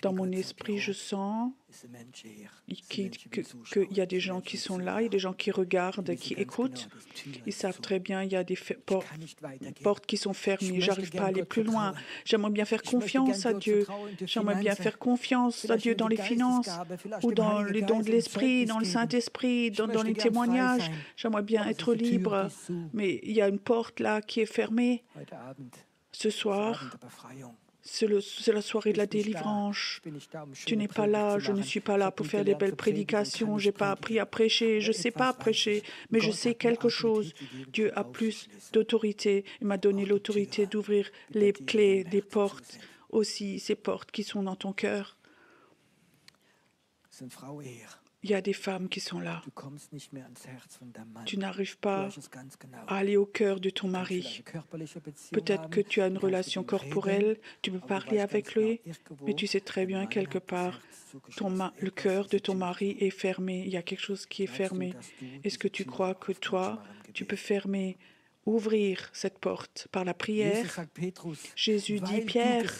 [SPEAKER 2] Dans mon esprit, je sens qu'il y a des gens qui sont là, il y a des gens qui regardent, qui écoutent. Ils savent très bien, il y a des portes qui sont fermées. J'arrive pas à aller plus loin. J'aimerais bien faire confiance à Dieu. J'aimerais bien faire confiance à Dieu dans les finances ou dans les dons de l'esprit, dans le Saint-Esprit, dans les témoignages. J'aimerais bien être libre. Mais il y a une porte là qui est fermée. Ce soir, c'est la soirée de la délivrance. Tu n'es pas là, je ne suis pas là pour faire des belles prédications, je n'ai pas appris à prêcher, je ne sais pas prêcher, mais je sais quelque chose. Dieu a plus d'autorité. Il m'a donné l'autorité d'ouvrir les clés des portes, aussi ces portes qui sont dans ton cœur. Il y a des femmes qui sont là. Tu n'arrives pas à aller au cœur de ton mari. Peut-être que tu as une relation corporelle, tu peux parler avec lui, mais tu sais très bien quelque part, le cœur de ton mari est fermé. Il y a quelque chose qui est fermé. Est-ce que tu crois que toi, tu peux ouvrir cette porte par la prière? Jésus dit, Pierre,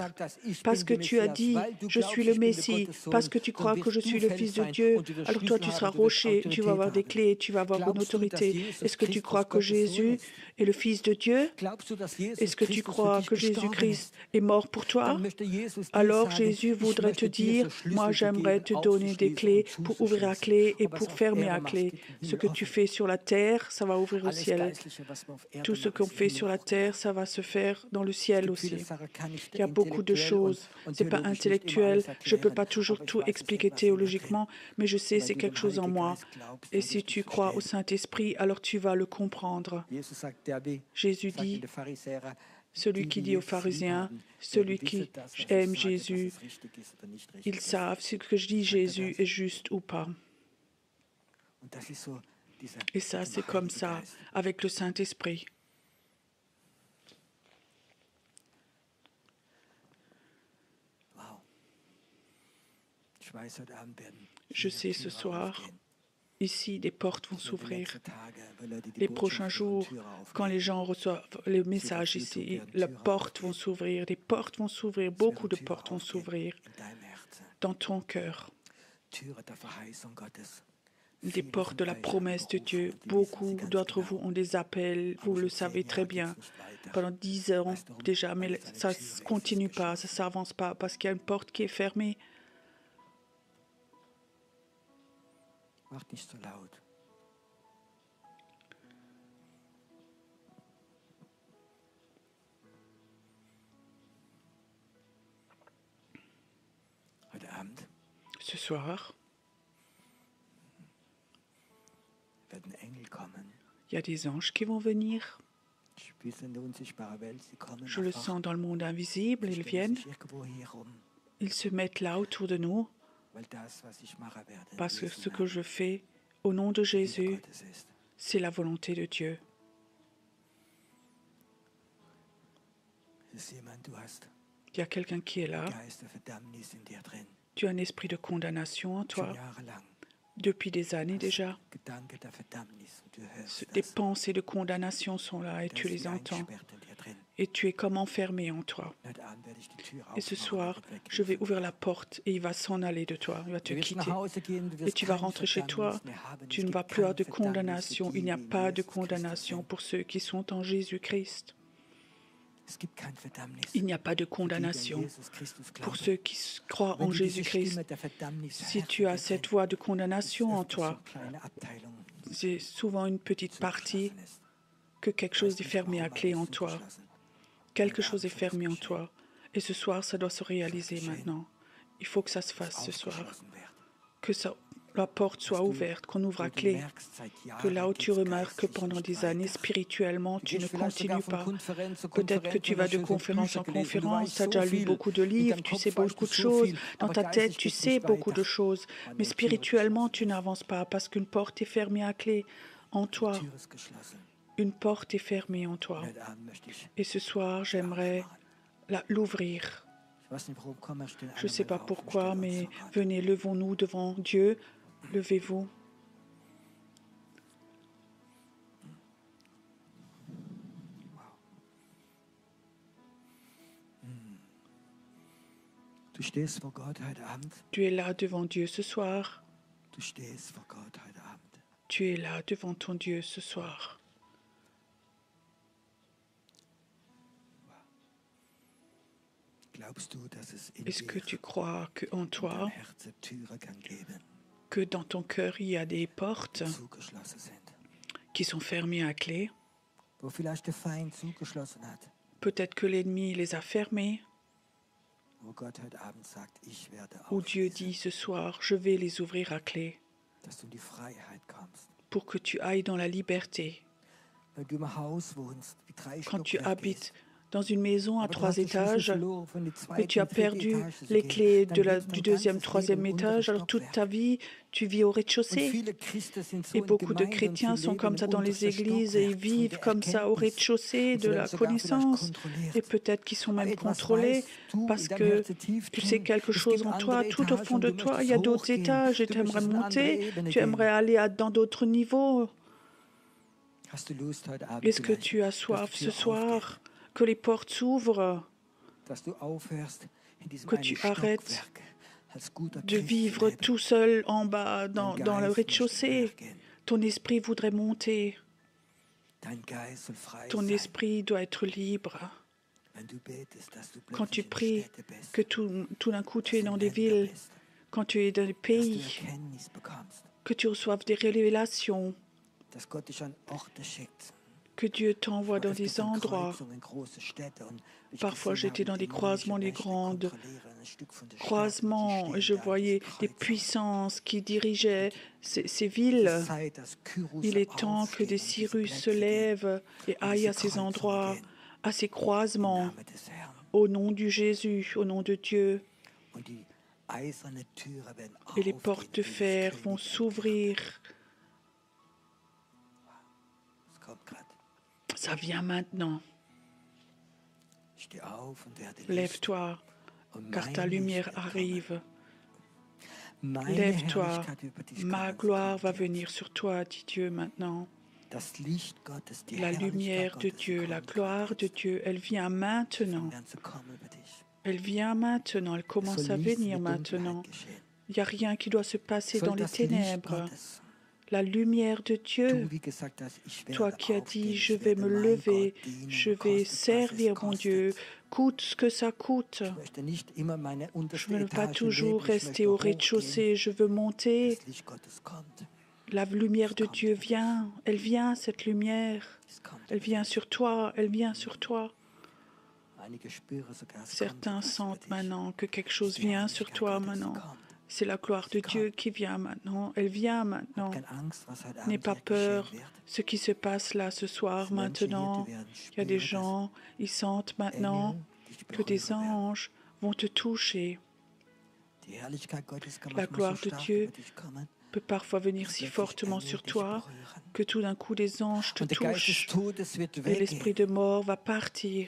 [SPEAKER 2] parce que tu as dit, je suis le Messie, parce que tu crois que je suis le Fils de Dieu, alors toi tu seras rocher, tu vas avoir des clés, tu vas avoir une autorité. Est-ce que tu crois que Jésus est le Fils de Dieu? Est-ce que tu crois que Jésus-Christ est mort pour toi? Alors Jésus voudrait te dire, moi j'aimerais te donner des clés pour ouvrir la clé et pour fermer la clé. Ce que tu fais sur la terre, ça va ouvrir au ciel. Tout ce qu'on fait sur la terre, ça va se faire dans le ciel aussi. Il y a beaucoup de choses. Ce n'est pas intellectuel. Je ne peux pas toujours tout expliquer théologiquement, mais je sais c'est quelque chose en moi. Et si tu crois au Saint-Esprit, alors tu vas le comprendre. Jésus dit, celui qui dit aux pharisiens, celui qui aime Jésus, ils savent si ce que je dis Jésus est juste ou pas. Et ça, c'est comme ça, avec le Saint-Esprit. Je sais ce soir, ici, des portes vont s'ouvrir. Les prochains jours, quand les gens reçoivent les messages ici, les portes vont s'ouvrir, des portes vont s'ouvrir, beaucoup de portes vont s'ouvrir dans ton cœur. Des portes de la promesse de Dieu. Beaucoup d'entre vous ont des appels, vous le savez très bien, pendant 10 ans déjà, mais ça ne continue pas, ça ne s'avance pas, parce qu'il y a une porte qui est fermée. Ce soir, il y a des anges qui vont venir. Je le sens dans le monde invisible, ils viennent. Ils se mettent là autour de nous. Parce que ce que je fais au nom de Jésus, c'est la volonté de Dieu. Il y a quelqu'un qui est là.
[SPEAKER 3] Geist der Verdammnis in dir drin.
[SPEAKER 2] Tu as un esprit de condamnation en
[SPEAKER 3] Schon
[SPEAKER 2] toi
[SPEAKER 3] jahrelang.
[SPEAKER 2] depuis des années déjà.
[SPEAKER 3] Gedanke der Verdammnis und du hörst
[SPEAKER 2] Des
[SPEAKER 3] das.
[SPEAKER 2] pensées de condamnation sont là et
[SPEAKER 3] Der
[SPEAKER 2] tu
[SPEAKER 3] ist
[SPEAKER 2] les
[SPEAKER 3] wie
[SPEAKER 2] entends.
[SPEAKER 3] eingesperrt in dir drin.
[SPEAKER 2] Et tu es comme enfermé en toi.
[SPEAKER 3] Heute Abend werde ich die Tür
[SPEAKER 2] Et ce
[SPEAKER 3] aufmachen,
[SPEAKER 2] soir,
[SPEAKER 3] er wird
[SPEAKER 2] je vais
[SPEAKER 3] weggehen.
[SPEAKER 2] ouvrir la porte et il va s'en aller de toi. Il va te
[SPEAKER 3] Du wirst
[SPEAKER 2] quitter.
[SPEAKER 3] nach Hause gehen, du
[SPEAKER 2] Et
[SPEAKER 3] wirst
[SPEAKER 2] tu vas
[SPEAKER 3] keine
[SPEAKER 2] rentrer chez toi.
[SPEAKER 3] Verdammnis mehr haben.
[SPEAKER 2] Tu
[SPEAKER 3] Es
[SPEAKER 2] ne
[SPEAKER 3] gibt
[SPEAKER 2] vas plus avoir
[SPEAKER 3] kein
[SPEAKER 2] de
[SPEAKER 3] Verdammnis für
[SPEAKER 2] condamnation.
[SPEAKER 3] die,
[SPEAKER 2] Il n'y a
[SPEAKER 3] die in
[SPEAKER 2] pas de
[SPEAKER 3] Jesus Christus
[SPEAKER 2] condamnation
[SPEAKER 3] sind.
[SPEAKER 2] pour ceux qui sont en Jésus-Christ.
[SPEAKER 3] Es gibt kein Verdammnis
[SPEAKER 2] Il n'y a pas de
[SPEAKER 3] für die, die an
[SPEAKER 2] condamnation
[SPEAKER 3] Jesus Christus
[SPEAKER 2] pour
[SPEAKER 3] glauben.
[SPEAKER 2] ceux qui croient
[SPEAKER 3] Wenn
[SPEAKER 2] en
[SPEAKER 3] du diese
[SPEAKER 2] Jésus-Christ.
[SPEAKER 3] Stimme der Verdammnis
[SPEAKER 2] Si
[SPEAKER 3] hörst
[SPEAKER 2] tu
[SPEAKER 3] in
[SPEAKER 2] as
[SPEAKER 3] dir
[SPEAKER 2] cette
[SPEAKER 3] drin,
[SPEAKER 2] voix de
[SPEAKER 3] ist
[SPEAKER 2] condamnation en
[SPEAKER 3] öfters so
[SPEAKER 2] toi,
[SPEAKER 3] eine kleine Abteilung
[SPEAKER 2] c'est souvent une petite partie
[SPEAKER 3] zugeschlossen ist.
[SPEAKER 2] que quelque chose est
[SPEAKER 3] Weißt du
[SPEAKER 2] fermé à
[SPEAKER 3] warum
[SPEAKER 2] clé
[SPEAKER 3] alles
[SPEAKER 2] en toi.
[SPEAKER 3] zugeschlossen?
[SPEAKER 2] Quelque chose est fermé en toi. Et ce soir, ça doit se réaliser maintenant. Il faut que ça se fasse ce soir.
[SPEAKER 3] Aufgeschlossen wird.
[SPEAKER 2] Que la porte soit ouverte, qu'on ouvre à
[SPEAKER 3] Wo du
[SPEAKER 2] clé.
[SPEAKER 3] merkst, seit
[SPEAKER 2] Que là
[SPEAKER 3] Jahren
[SPEAKER 2] où tu
[SPEAKER 3] geht's
[SPEAKER 2] remarques que
[SPEAKER 3] geistlich
[SPEAKER 2] pendant
[SPEAKER 3] nicht
[SPEAKER 2] des années,
[SPEAKER 3] weiter.
[SPEAKER 2] spirituellement,
[SPEAKER 3] Du
[SPEAKER 2] tu ne
[SPEAKER 3] gehst vielleicht sogar
[SPEAKER 2] continues
[SPEAKER 3] von
[SPEAKER 2] pas.
[SPEAKER 3] Konferenz zu
[SPEAKER 2] Peut-être que
[SPEAKER 3] Konferenz
[SPEAKER 2] tu
[SPEAKER 3] und
[SPEAKER 2] vas
[SPEAKER 3] hast
[SPEAKER 2] de
[SPEAKER 3] schon so
[SPEAKER 2] conférence
[SPEAKER 3] Bücher
[SPEAKER 2] en
[SPEAKER 3] gelesen. Du
[SPEAKER 2] conférence,
[SPEAKER 3] weißt
[SPEAKER 2] tu as
[SPEAKER 3] so
[SPEAKER 2] déjà lu
[SPEAKER 3] viel.
[SPEAKER 2] beaucoup de
[SPEAKER 3] In
[SPEAKER 2] livres,
[SPEAKER 3] deinem
[SPEAKER 2] tu
[SPEAKER 3] Kopf
[SPEAKER 2] sais
[SPEAKER 3] weißt
[SPEAKER 2] beaucoup
[SPEAKER 3] du
[SPEAKER 2] de
[SPEAKER 3] so
[SPEAKER 2] choses.
[SPEAKER 3] viel,
[SPEAKER 2] Dans
[SPEAKER 3] aber
[SPEAKER 2] ta tête,
[SPEAKER 3] geistlich
[SPEAKER 2] tu
[SPEAKER 3] geht's
[SPEAKER 2] sais
[SPEAKER 3] nicht
[SPEAKER 2] beaucoup de
[SPEAKER 3] weiter.
[SPEAKER 2] choses.
[SPEAKER 3] Weil
[SPEAKER 2] Mais
[SPEAKER 3] eine Türe
[SPEAKER 2] spirituellement,
[SPEAKER 3] geschlossen
[SPEAKER 2] tu
[SPEAKER 3] ist.
[SPEAKER 2] n'avances pas parce qu'une porte est fermée à clé en
[SPEAKER 3] Die
[SPEAKER 2] toi.
[SPEAKER 3] Tür ist geschlossen.
[SPEAKER 2] Une porte est fermée en
[SPEAKER 3] Und
[SPEAKER 2] toi.
[SPEAKER 3] heute Abend möchte ich
[SPEAKER 2] Et ce soir, j'aimerais
[SPEAKER 3] aufmachen.
[SPEAKER 2] l'ouvrir.
[SPEAKER 3] Ich weiß nicht, warum, komm, wir stehen
[SPEAKER 2] Je ne
[SPEAKER 3] alle
[SPEAKER 2] sais
[SPEAKER 3] mal
[SPEAKER 2] pas
[SPEAKER 3] auf und
[SPEAKER 2] pourquoi,
[SPEAKER 3] stellen uns
[SPEAKER 2] mais
[SPEAKER 3] vor Gott.
[SPEAKER 2] venez, levons-nous devant Dieu. Levez-vous.
[SPEAKER 3] Du stehst vor Gott heute Abend.
[SPEAKER 2] Tu es là devant Dieu ce soir.
[SPEAKER 3] Du stehst vor Gott heute Abend.
[SPEAKER 2] Tu es là devant ton Dieu ce soir.
[SPEAKER 3] Glaubst du, dass es in
[SPEAKER 2] Est-ce que
[SPEAKER 3] dir
[SPEAKER 2] tu crois qu'en
[SPEAKER 3] in
[SPEAKER 2] toi,
[SPEAKER 3] deinem Herzen Türen kann geben,
[SPEAKER 2] que dans ton cœur, il y a des portes
[SPEAKER 3] die zugeschlossen sind?
[SPEAKER 2] qui sont fermées à clé?
[SPEAKER 3] Wo vielleicht der Feind zugeschlossen hat,
[SPEAKER 2] Peut-être que l'ennemi les a fermées,
[SPEAKER 3] wo Gott heute Abend sagt, ich werde
[SPEAKER 2] ou Dieu
[SPEAKER 3] aufschließen,
[SPEAKER 2] dit ce soir, je vais les ouvrir à clé
[SPEAKER 3] dass du in die Freiheit kommst.
[SPEAKER 2] pour que tu ailles dans la liberté.
[SPEAKER 3] Wenn du im Haus wohnst, wie 3
[SPEAKER 2] Quand tu
[SPEAKER 3] Stockwerke
[SPEAKER 2] habites
[SPEAKER 3] ist,
[SPEAKER 2] dans une maison à
[SPEAKER 3] aber du
[SPEAKER 2] 3
[SPEAKER 3] hast die Schlüssel
[SPEAKER 2] étages,
[SPEAKER 3] verloren von der
[SPEAKER 2] mais tu as
[SPEAKER 3] zweiten, dritten
[SPEAKER 2] perdu
[SPEAKER 3] Etage zu
[SPEAKER 2] les
[SPEAKER 3] gehen,
[SPEAKER 2] clés
[SPEAKER 3] dann
[SPEAKER 2] du
[SPEAKER 3] lebst dein
[SPEAKER 2] deuxième,
[SPEAKER 3] ganzes
[SPEAKER 2] troisième
[SPEAKER 3] Leben im unteren
[SPEAKER 2] étage, alors toute
[SPEAKER 3] Stockwerk.
[SPEAKER 2] ta vie, tu vis au
[SPEAKER 3] Und
[SPEAKER 2] rez-de-chaussée.
[SPEAKER 3] viele Christen sind so
[SPEAKER 2] Et
[SPEAKER 3] in
[SPEAKER 2] beaucoup de
[SPEAKER 3] Gemeinden,
[SPEAKER 2] chrétiens
[SPEAKER 3] sie
[SPEAKER 2] sont
[SPEAKER 3] leben
[SPEAKER 2] comme
[SPEAKER 3] im
[SPEAKER 2] ça dans les
[SPEAKER 3] untersten
[SPEAKER 2] églises et ils
[SPEAKER 3] Stockwerk von
[SPEAKER 2] vivent
[SPEAKER 3] der
[SPEAKER 2] comme ça au
[SPEAKER 3] Erkenntnis.
[SPEAKER 2] rez-de-chaussée
[SPEAKER 3] Und
[SPEAKER 2] de
[SPEAKER 3] sie
[SPEAKER 2] la
[SPEAKER 3] werden sogar vielleicht
[SPEAKER 2] connaissance. Et
[SPEAKER 3] kontrolliert.
[SPEAKER 2] peut-être qu'ils sont
[SPEAKER 3] Aber
[SPEAKER 2] même
[SPEAKER 3] etwas
[SPEAKER 2] contrôlés
[SPEAKER 3] weißt du
[SPEAKER 2] parce
[SPEAKER 3] in deinem
[SPEAKER 2] que
[SPEAKER 3] Herzen tief
[SPEAKER 2] tu sais
[SPEAKER 3] drin.
[SPEAKER 2] quelque
[SPEAKER 3] Es
[SPEAKER 2] chose
[SPEAKER 3] gibt
[SPEAKER 2] en toi,
[SPEAKER 3] andere
[SPEAKER 2] tout au
[SPEAKER 3] Etagen
[SPEAKER 2] fond
[SPEAKER 3] und
[SPEAKER 2] de
[SPEAKER 3] du
[SPEAKER 2] toi, il y
[SPEAKER 3] möchtest
[SPEAKER 2] a d'autres
[SPEAKER 3] hochgehen.
[SPEAKER 2] étages et
[SPEAKER 3] Du
[SPEAKER 2] tu aimerais
[SPEAKER 3] möchtest in eine andere
[SPEAKER 2] monter,
[SPEAKER 3] Ebene
[SPEAKER 2] tu aimerais
[SPEAKER 3] gehen.
[SPEAKER 2] aller dans d'autres niveaux.
[SPEAKER 3] Hast du Lust heute Abend
[SPEAKER 2] Est-ce que
[SPEAKER 3] vielleicht,
[SPEAKER 2] tu as
[SPEAKER 3] dass die
[SPEAKER 2] soif ce
[SPEAKER 3] Tür
[SPEAKER 2] soir,
[SPEAKER 3] aufgeht,
[SPEAKER 2] que les portes s'ouvrent,
[SPEAKER 3] dass du aufhörst, in diesem
[SPEAKER 2] que
[SPEAKER 3] einen
[SPEAKER 2] tu arrêtes
[SPEAKER 3] Stockwerk als guter
[SPEAKER 2] de
[SPEAKER 3] Christ zu
[SPEAKER 2] vivre
[SPEAKER 3] leben?
[SPEAKER 2] tout seul en bas
[SPEAKER 3] Dein
[SPEAKER 2] dans le
[SPEAKER 3] Geist möchte
[SPEAKER 2] rez-de-chaussée?
[SPEAKER 3] höher gehen.
[SPEAKER 2] Ton esprit voudrait monter.
[SPEAKER 3] Dein Geist soll frei
[SPEAKER 2] Ton
[SPEAKER 3] sein.
[SPEAKER 2] esprit doit être libre.
[SPEAKER 3] Wenn du betest, dass du
[SPEAKER 2] Quand tu
[SPEAKER 3] plötzlich in
[SPEAKER 2] pries,
[SPEAKER 3] Städte bist,
[SPEAKER 2] que tout d'un coup tu es
[SPEAKER 3] dass du
[SPEAKER 2] dans
[SPEAKER 3] in
[SPEAKER 2] des
[SPEAKER 3] Länder
[SPEAKER 2] villes,
[SPEAKER 3] bist,
[SPEAKER 2] quand tu es dans des
[SPEAKER 3] dass du
[SPEAKER 2] pays,
[SPEAKER 3] Erkenntnis bekommst,
[SPEAKER 2] que tu reçoives des révélations,
[SPEAKER 3] dass Gott dich an Orte schickt.
[SPEAKER 2] que Dieu t'envoie dans
[SPEAKER 3] Öfters
[SPEAKER 2] des
[SPEAKER 3] in
[SPEAKER 2] endroits.
[SPEAKER 3] Kreuzungen, große Städte und ich
[SPEAKER 2] Parfois,
[SPEAKER 3] gesehen
[SPEAKER 2] j'étais
[SPEAKER 3] habe,
[SPEAKER 2] dans
[SPEAKER 3] wie
[SPEAKER 2] des croisements,
[SPEAKER 3] dämonische
[SPEAKER 2] des
[SPEAKER 3] Mächte
[SPEAKER 2] grandes
[SPEAKER 3] kontrollieren ein Stück von der Stadt und
[SPEAKER 2] croisements,
[SPEAKER 3] sie
[SPEAKER 2] et je
[SPEAKER 3] stehen da,
[SPEAKER 2] voyais
[SPEAKER 3] diese
[SPEAKER 2] des
[SPEAKER 3] Kreuzungen.
[SPEAKER 2] puissances qui dirigeaient ces
[SPEAKER 3] Es
[SPEAKER 2] villes.
[SPEAKER 3] ist Zeit, dass Kyros
[SPEAKER 2] Il est temps que
[SPEAKER 3] aufsteht
[SPEAKER 2] des
[SPEAKER 3] und diese
[SPEAKER 2] Cyrus se
[SPEAKER 3] Plätze gehen.
[SPEAKER 2] lèvent et aillent à ces endroits, à ces croisements,
[SPEAKER 3] Im Namen des Herrn.
[SPEAKER 2] au nom du Jésus, au nom de Dieu.
[SPEAKER 3] Und die eiserne Türe werden
[SPEAKER 2] Et les
[SPEAKER 3] aufgehen
[SPEAKER 2] portes de
[SPEAKER 3] wie das
[SPEAKER 2] fer vont
[SPEAKER 3] Königreich.
[SPEAKER 2] s'ouvrir.
[SPEAKER 3] Es kommt grad.
[SPEAKER 2] Ça vient maintenant.
[SPEAKER 3] Steh auf und werde Licht.
[SPEAKER 2] Lève-toi,
[SPEAKER 3] Und
[SPEAKER 2] car
[SPEAKER 3] mein
[SPEAKER 2] ta lumière
[SPEAKER 3] Licht wird
[SPEAKER 2] arrive.
[SPEAKER 3] kommen. Meine
[SPEAKER 2] Lève-toi,
[SPEAKER 3] Herrlichkeit über dich
[SPEAKER 2] ma
[SPEAKER 3] kommen.
[SPEAKER 2] gloire
[SPEAKER 3] Es
[SPEAKER 2] va
[SPEAKER 3] kommt
[SPEAKER 2] venir
[SPEAKER 3] jetzt.
[SPEAKER 2] sur toi, dit Dieu maintenant.
[SPEAKER 3] Das Licht Gottes, die
[SPEAKER 2] La
[SPEAKER 3] Herrlichkeit
[SPEAKER 2] lumière de
[SPEAKER 3] Gottes, sie
[SPEAKER 2] Dieu, la
[SPEAKER 3] kommt
[SPEAKER 2] gloire
[SPEAKER 3] grad
[SPEAKER 2] de
[SPEAKER 3] jetzt.
[SPEAKER 2] Dieu, elle vient maintenant.
[SPEAKER 3] Fängt an zu kommen über dich.
[SPEAKER 2] Elle vient maintenant, elle
[SPEAKER 3] Es
[SPEAKER 2] commence
[SPEAKER 3] soll
[SPEAKER 2] à
[SPEAKER 3] nichts
[SPEAKER 2] venir
[SPEAKER 3] mit
[SPEAKER 2] maintenant.
[SPEAKER 3] Dunkelheit geschehen.
[SPEAKER 2] Il n'y a rien qui doit se passer
[SPEAKER 3] Soll
[SPEAKER 2] dans les
[SPEAKER 3] das Licht
[SPEAKER 2] ténèbres.
[SPEAKER 3] Gottes,
[SPEAKER 2] La lumière de Dieu,
[SPEAKER 3] du wie gesagt hast, ich
[SPEAKER 2] toi
[SPEAKER 3] werde
[SPEAKER 2] qui as
[SPEAKER 3] aufstehen,
[SPEAKER 2] dit,
[SPEAKER 3] ich
[SPEAKER 2] je vais
[SPEAKER 3] werde
[SPEAKER 2] me
[SPEAKER 3] mein
[SPEAKER 2] lever,
[SPEAKER 3] Gott dienen,
[SPEAKER 2] je vais
[SPEAKER 3] kostet, was es
[SPEAKER 2] servir mon Dieu,
[SPEAKER 3] kostet.
[SPEAKER 2] coûte ce que ça coûte.
[SPEAKER 3] Ich möchte nicht immer meine
[SPEAKER 2] Je
[SPEAKER 3] unterste
[SPEAKER 2] ne veux pas
[SPEAKER 3] Etage
[SPEAKER 2] toujours
[SPEAKER 3] leben, ich
[SPEAKER 2] rester
[SPEAKER 3] möchte
[SPEAKER 2] au
[SPEAKER 3] hochgehen.
[SPEAKER 2] rez-de-chaussée, je veux monter.
[SPEAKER 3] Das Licht Gottes kommt.
[SPEAKER 2] La lumière de Dieu vient, elle vient, cette lumière.
[SPEAKER 3] Es kommt.
[SPEAKER 2] Elle vient sur toi, elle vient sur toi.
[SPEAKER 3] Einige spüren sogar, es
[SPEAKER 2] Certains
[SPEAKER 3] kommt etwas über
[SPEAKER 2] sentent
[SPEAKER 3] dich.
[SPEAKER 2] maintenant que quelque
[SPEAKER 3] Die
[SPEAKER 2] chose vient sur
[SPEAKER 3] Herrlichkeit
[SPEAKER 2] toi
[SPEAKER 3] Gottes, sie
[SPEAKER 2] maintenant.
[SPEAKER 3] kommt.
[SPEAKER 2] C'est la gloire de Dieu qui vient maintenant. Elle vient maintenant.
[SPEAKER 3] Hab keine Angst, was heute
[SPEAKER 2] N'aie
[SPEAKER 3] Abend
[SPEAKER 2] pas
[SPEAKER 3] hier
[SPEAKER 2] peur.
[SPEAKER 3] geschehen wird.
[SPEAKER 2] Ce qui se passe là ce soir,
[SPEAKER 3] Es Menschen hier,
[SPEAKER 2] maintenant,
[SPEAKER 3] die werden
[SPEAKER 2] il y a des
[SPEAKER 3] spüren,
[SPEAKER 2] gens, ils sentent
[SPEAKER 3] dass
[SPEAKER 2] maintenant
[SPEAKER 3] Engel dich
[SPEAKER 2] que des
[SPEAKER 3] berühren werden.
[SPEAKER 2] anges vont te toucher.
[SPEAKER 3] Die Herrlichkeit Gottes kann
[SPEAKER 2] La
[SPEAKER 3] manchmal
[SPEAKER 2] gloire
[SPEAKER 3] so
[SPEAKER 2] de
[SPEAKER 3] stark
[SPEAKER 2] Dieu
[SPEAKER 3] über dich kommen,
[SPEAKER 2] peut parfois venir
[SPEAKER 3] dass
[SPEAKER 2] si
[SPEAKER 3] plötzlich
[SPEAKER 2] fortement
[SPEAKER 3] Engel
[SPEAKER 2] sur
[SPEAKER 3] dich
[SPEAKER 2] toi
[SPEAKER 3] berühren.
[SPEAKER 2] que tout d'un coup des anges te
[SPEAKER 3] Und der Geist des
[SPEAKER 2] touchent
[SPEAKER 3] Todes wird
[SPEAKER 2] et l'esprit
[SPEAKER 3] weggehen.
[SPEAKER 2] de mort va partir.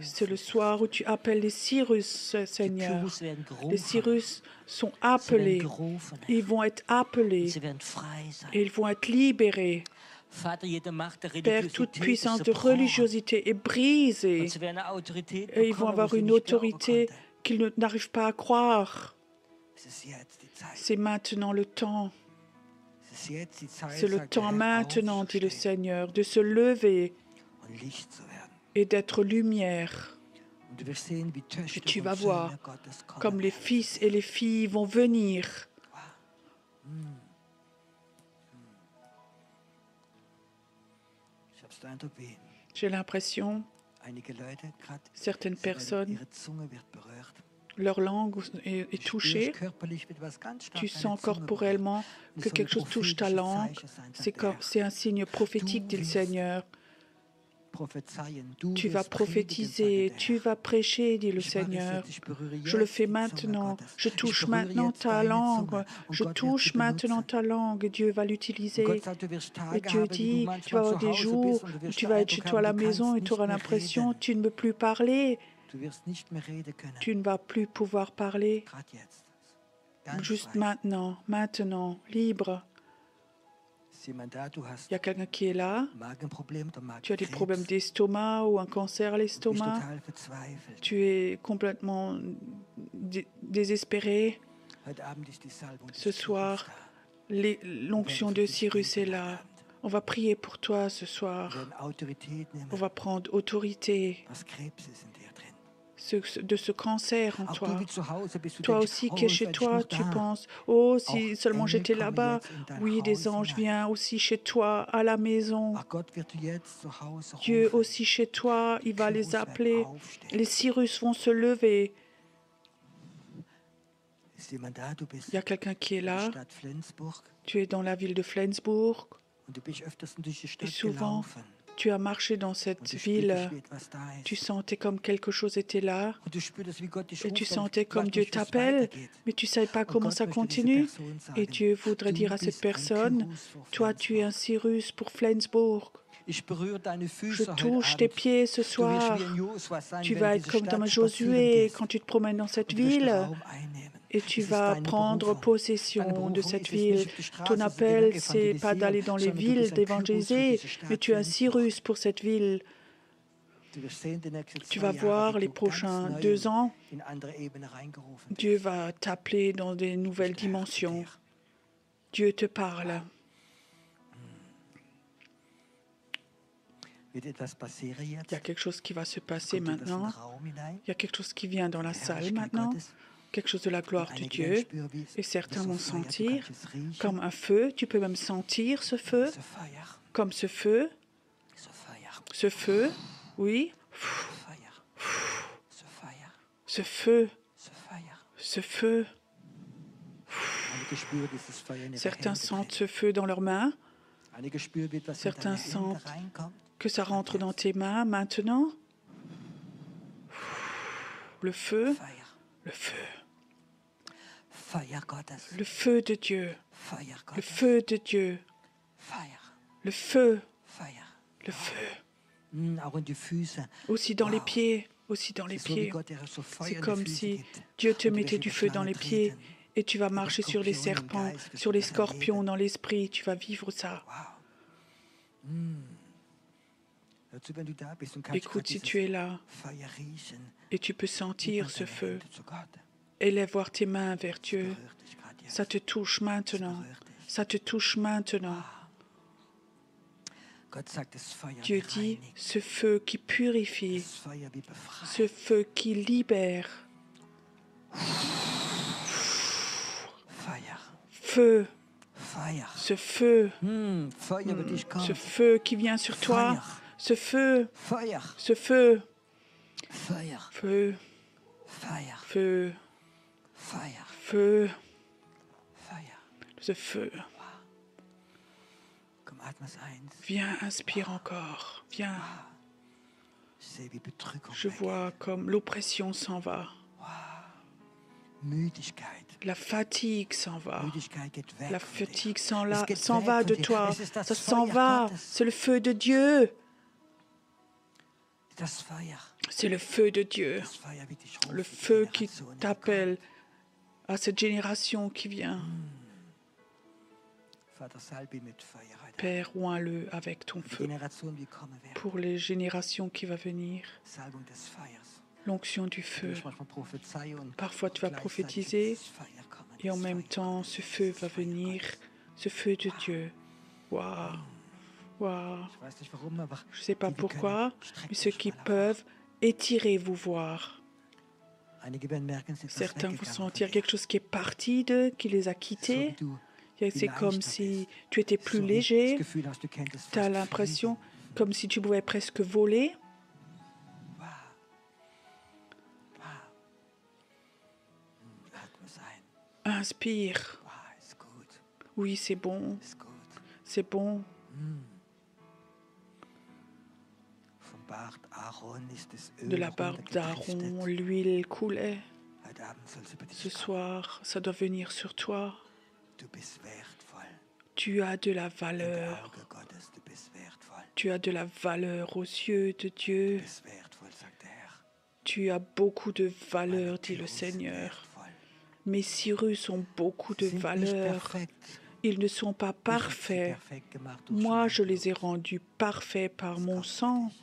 [SPEAKER 2] C'est le soir où tu appelles les Cyrus, Seigneur. Les Cyrus sont appelés. Ils vont être appelés. Et ils vont être libérés. Père, toute puissance de religiosité est brisée. Et ils vont avoir une autorité qu'ils n'arrivent pas à croire. C'est maintenant le temps. C'est le temps maintenant, dit le Seigneur, de se lever et d'être lumière. Et tu vas voir comme les fils et les filles vont venir. J'ai l'impression, certaines personnes, leur langue est touchée. Tu sens corporellement que quelque chose touche ta langue. C'est un signe prophétique, dit le Seigneur. Tu vas prophétiser, tu vas prêcher, dit le Seigneur. Je le fais maintenant. Je touche maintenant ta langue. Je touche maintenant ta langue. Dieu va l'utiliser. Et Dieu dit, tu vas avoir des jours où tu vas être chez toi à la maison et tu auras l'impression, tu ne veux plus parler. Tu ne vas plus pouvoir parler. Juste maintenant, libre. Il y a quelqu'un qui est là. Tu as des problèmes d'estomac ou un cancer à l'estomac. Tu es complètement désespéré. Ce soir, l'onction de Cyrus est là. On va prier pour toi ce soir. On va prendre autorité de ce cancer en toi. Toi aussi qui es chez toi, tu penses, oh, si seulement j'étais là-bas. Oui, des anges viennent aussi chez toi, à la maison. Dieu aussi chez toi, il va les appeler. Les Cyrus vont se lever. Il y a quelqu'un qui est là. Tu es dans la ville de Flensburg. Et souvent, tu as marché dans cette ville, tu sentais comme quelque chose était là, et tu sentais comme Dieu t'appelle, mais tu ne savais pas comment ça continue. Et Dieu voudrait dire à cette personne, toi tu es un Cyrus pour Flensburg. Je touche tes pieds ce soir. Tu vas être comme dans Josué quand tu te promènes dans cette ville. Et tu vas prendre possession de cette ville. Ton appel, c'est pas d'aller dans les villes, d'évangéliser, mais tu es un Cyrus pour cette ville. Tu vas voir les prochains 2 ans, Dieu va t'appeler dans des nouvelles dimensions. Dieu te parle. Il y a quelque chose qui va se passer maintenant. Il y a quelque chose qui vient dans la salle maintenant. Quelque chose de la gloire de Dieu, et certains vont sentir comme un feu. Tu peux même sentir ce feu, comme ce feu, oui, ce feu, Certains sentent ce feu dans leurs mains, certains sentent que ça rentre dans tes mains maintenant. Le feu. Le feu de Dieu. Le feu de Dieu. Le feu. Le feu. Aussi dans les pieds. C'est comme si Dieu te mettait du feu dans les pieds et tu vas marcher sur les serpents, sur les scorpions dans l'esprit. Tu vas vivre ça. Écoute, si tu es là et tu peux sentir ce feu, élève voir tes mains vers Dieu. Ça te touche maintenant. Dieu dit, ce feu qui purifie, ce feu qui libère. Feu. Ce feu. Ce feu qui vient sur toi. Ce feu. Feu. Ce feu. Viens, inspire encore. Viens. Je vois comme l'oppression s'en va. La fatigue s'en va. La fatigue s'en va de toi. Ça s'en va. C'est le feu de Dieu. C'est le feu de Dieu. Le feu qui t'appelle à cette génération qui vient. Père, oins-le avec ton feu pour les générations qui vont venir. L'onction du feu. Parfois, tu vas prophétiser et en même temps, ce feu va venir ce feu de Dieu. Waouh, waouh.
[SPEAKER 3] Ich weiß nicht warum, aber
[SPEAKER 2] Je ne sais pas
[SPEAKER 3] die, die
[SPEAKER 2] pourquoi,
[SPEAKER 3] können, strecken
[SPEAKER 2] mais ceux
[SPEAKER 3] sich
[SPEAKER 2] qui
[SPEAKER 3] mal nach
[SPEAKER 2] peuvent, étirez vous voir.
[SPEAKER 3] Einige werden merken, es ist etwas
[SPEAKER 2] Certains vont
[SPEAKER 3] weggegangen
[SPEAKER 2] sentir
[SPEAKER 3] von
[SPEAKER 2] quelque chose qui est parti d'eux, qui les a
[SPEAKER 3] dir. So
[SPEAKER 2] quittés.
[SPEAKER 3] wie du
[SPEAKER 2] C'est comme
[SPEAKER 3] leichter
[SPEAKER 2] si
[SPEAKER 3] bist.
[SPEAKER 2] tu étais plus
[SPEAKER 3] So wie
[SPEAKER 2] léger.
[SPEAKER 3] das Gefühl hast, du könntest
[SPEAKER 2] Tu as
[SPEAKER 3] fast
[SPEAKER 2] l'impression
[SPEAKER 3] fliegen.
[SPEAKER 2] comme si tu pouvais presque voler.
[SPEAKER 3] Wow. Wow. Atme es ein.
[SPEAKER 2] Inspire.
[SPEAKER 3] Wow, ist gut.
[SPEAKER 2] Oui, c'est bon.
[SPEAKER 3] Ist gut.
[SPEAKER 2] C'est bon.
[SPEAKER 3] Vom Bart Aaron ist das
[SPEAKER 2] De
[SPEAKER 3] Öl
[SPEAKER 2] la barbe
[SPEAKER 3] runtergedriftet.
[SPEAKER 2] d'Aaron, l'huile coulait.
[SPEAKER 3] Heute Abend soll es über dich
[SPEAKER 2] Ce
[SPEAKER 3] kommen.
[SPEAKER 2] soir, ça doit venir sur toi.
[SPEAKER 3] Du bist wertvoll.
[SPEAKER 2] Tu as de la
[SPEAKER 3] In der
[SPEAKER 2] valeur.
[SPEAKER 3] Auge Gottes, du bist wertvoll.
[SPEAKER 2] Tu as de la valeur aux yeux de Dieu.
[SPEAKER 3] Du bist wertvoll, sagt der Herr.
[SPEAKER 2] Tu as beaucoup de valeur,
[SPEAKER 3] Meine
[SPEAKER 2] dit le
[SPEAKER 3] Klos sind
[SPEAKER 2] Seigneur.
[SPEAKER 3] wertvoll.
[SPEAKER 2] Mes Cyrus ont beaucoup de
[SPEAKER 3] Sie sind nicht
[SPEAKER 2] valeur.
[SPEAKER 3] perfekt.
[SPEAKER 2] Ils ne sont pas
[SPEAKER 3] Ich hab sie
[SPEAKER 2] parfaits.
[SPEAKER 3] perfekt gemacht durch
[SPEAKER 2] Moi,
[SPEAKER 3] mein
[SPEAKER 2] je les ai
[SPEAKER 3] Blut.
[SPEAKER 2] rendus parfaits par
[SPEAKER 3] Das
[SPEAKER 2] mon
[SPEAKER 3] kommt für
[SPEAKER 2] sang.
[SPEAKER 3] dich.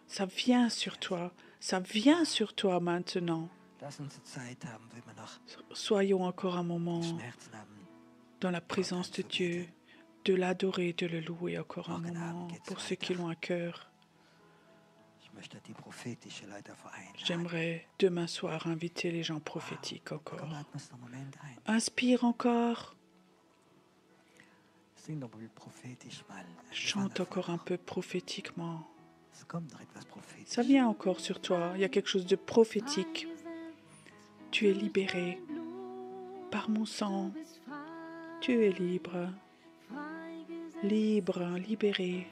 [SPEAKER 2] Ça vient sur toi. Ça vient sur toi maintenant.
[SPEAKER 3] Lass uns Zeit haben, wenn wir noch
[SPEAKER 2] Soyons encore un moment
[SPEAKER 3] Schmerzen haben.
[SPEAKER 2] dans la présence de Dieu, de l'adorer, de le louer encore un moment pour ceux qui l'ont à cœur.
[SPEAKER 3] Ich möchte die prophetische Leiter vereinladen.
[SPEAKER 2] J'aimerais demain soir inviter les gens prophétiques encore.
[SPEAKER 3] Komm, atme es noch einen Moment ein.
[SPEAKER 2] Inspire encore,
[SPEAKER 3] Sing doch mal prophetisch mal.
[SPEAKER 2] chante encore un peu prophétiquement.
[SPEAKER 3] Es kommt noch etwas prophetisch.
[SPEAKER 2] Ça vient encore sur toi, il y a quelque chose de prophétique. Tu es libéré par mon sang. Tu es libre, libre, libéré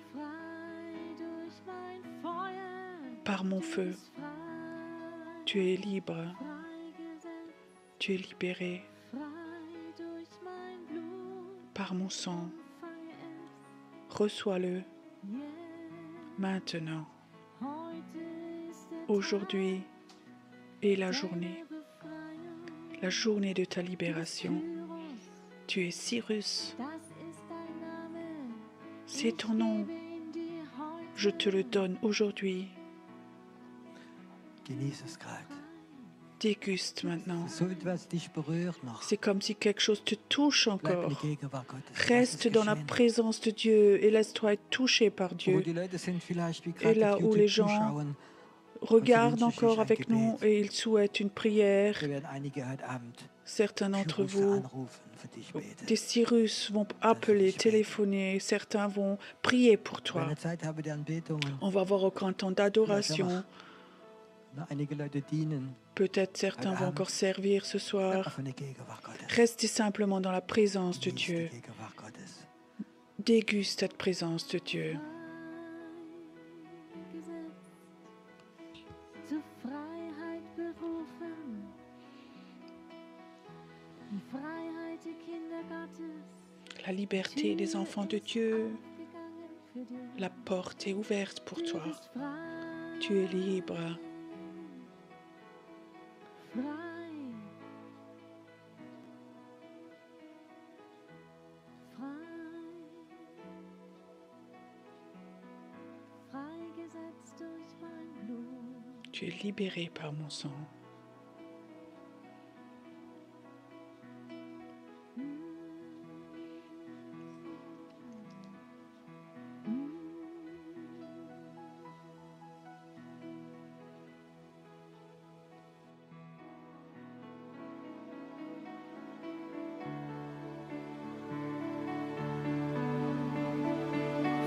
[SPEAKER 2] par mon feu. Tu es libre, tu es libéré par mon sang. Reçois-le maintenant. Aujourd'hui est la journée de ta libération. Tu es Cyrus, c'est ton nom. Je te le donne aujourd'hui.
[SPEAKER 3] Genieße es gerade.
[SPEAKER 2] Déguste maintenant.
[SPEAKER 3] So etwas dich berührt noch.
[SPEAKER 2] C'est comme si quelque chose te touche
[SPEAKER 3] Bleib in
[SPEAKER 2] encore.
[SPEAKER 3] die Gegenwart Gottes. Lass es
[SPEAKER 2] Reste dans la
[SPEAKER 3] geschehen.
[SPEAKER 2] présence de Dieu et laisse-toi être touché par
[SPEAKER 3] Wo
[SPEAKER 2] Dieu.
[SPEAKER 3] die Leute sind vielleicht wie
[SPEAKER 2] Et
[SPEAKER 3] gerade
[SPEAKER 2] là
[SPEAKER 3] auf
[SPEAKER 2] où
[SPEAKER 3] YouTube
[SPEAKER 2] les gens
[SPEAKER 3] zuschauen,
[SPEAKER 2] regardent encore avec nous et ils souhaitent une prière.
[SPEAKER 3] wir werden einige heute Abend
[SPEAKER 2] Certains d'entre
[SPEAKER 3] Kyrusse
[SPEAKER 2] vous,
[SPEAKER 3] anrufen, für dich beten.
[SPEAKER 2] des Cyrus, vont appeler, téléphoner. Certains vont prier pour
[SPEAKER 3] Wenn
[SPEAKER 2] toi.
[SPEAKER 3] ihr Zeit habt, der Anbetungen,
[SPEAKER 2] On va avoir encore un temps d'adoration.
[SPEAKER 3] einige Leute dienen,
[SPEAKER 2] Peut-être certains vont encore servir ce
[SPEAKER 3] bleib
[SPEAKER 2] soir.
[SPEAKER 3] auf in der Gegenwart Gottes.
[SPEAKER 2] Restez simplement dans la présence de
[SPEAKER 3] Genieß
[SPEAKER 2] Dieu.
[SPEAKER 3] die Gegenwart Gottes.
[SPEAKER 2] Déguste cette présence de Dieu.
[SPEAKER 1] Zur Freiheit berufen, die Freiheit der Kinder Gottes.
[SPEAKER 2] La liberté des enfants de Dieu.
[SPEAKER 1] Aufgegangen für dich.
[SPEAKER 2] La porte est ouverte pour
[SPEAKER 1] Du
[SPEAKER 2] toi.
[SPEAKER 1] bist frei,
[SPEAKER 2] Tu es libre.
[SPEAKER 1] frei. Freigesetzt durch mein Blut.
[SPEAKER 2] Tu es libéré par mon sang.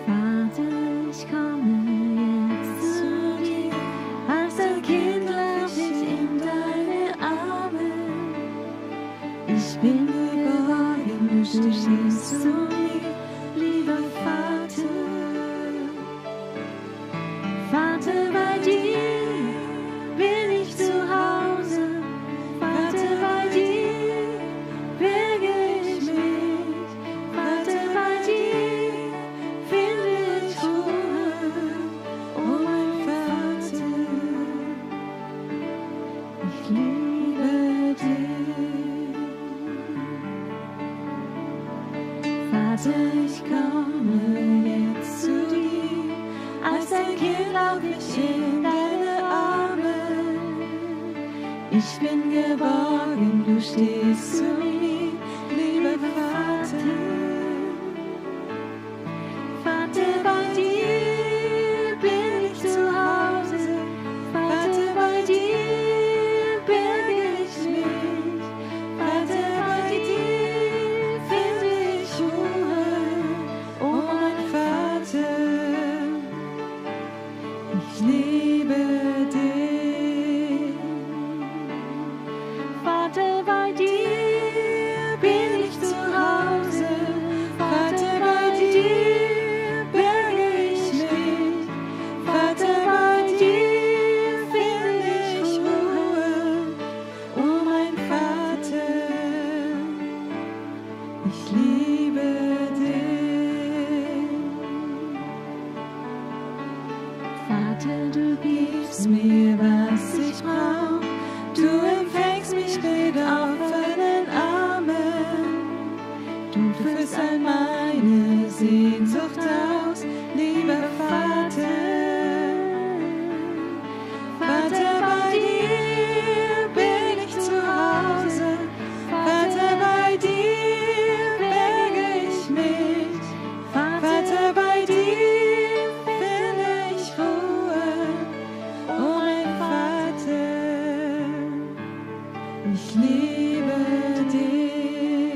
[SPEAKER 1] Vater, ich komme jetzt zu dir, als ein Kind lauf ich in deine Arme. Ich bin geborgen, du stehst zu mir, lieber Vater. Vater, bei dir bin ich zu Hause. Vater, bei dir berge ich mich. Vater, bei dir finde ich Ruhe. Oh mein Vater, ich liebe dich. Vater, ich komme jetzt zu dir, als ein Kind lauf ich in deine Arme. Ich bin geborgen, du stehst zu mir, lieber Vater. Ich liebe dich. Vater, du gibst mir, was ich brauch. Du empfängst mich mit offenen Armen. Du füllst all meine Sehnsucht aus, lieber Vater. Vater, bei dir bin ich zu Hause. Vater, bei dir berge ich mich. Vater, bei dir finde ich Ruhe. Oh mein Vater, ich liebe dich.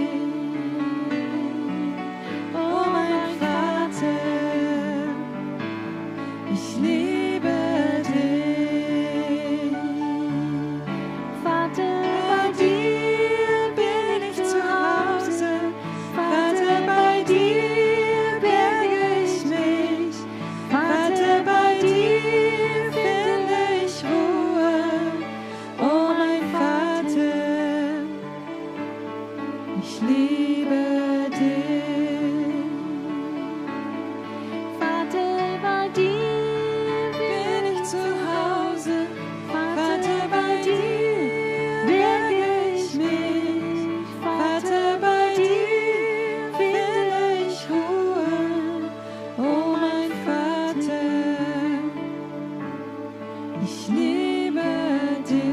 [SPEAKER 1] Oh mein Vater, ich liebe dich. Vater, bei dir bin ich zu Hause. Vater, bei dir berge ich mich. Vater, bei dir finde ich Ruhe. Oh mein Vater, ich liebe dich. Vater, bei dir bin ich zu Hause. Vater, bei dir berge ich mich. Vater, bei dir finde ich Ruhe. Oh mein Vater, ich liebe dich.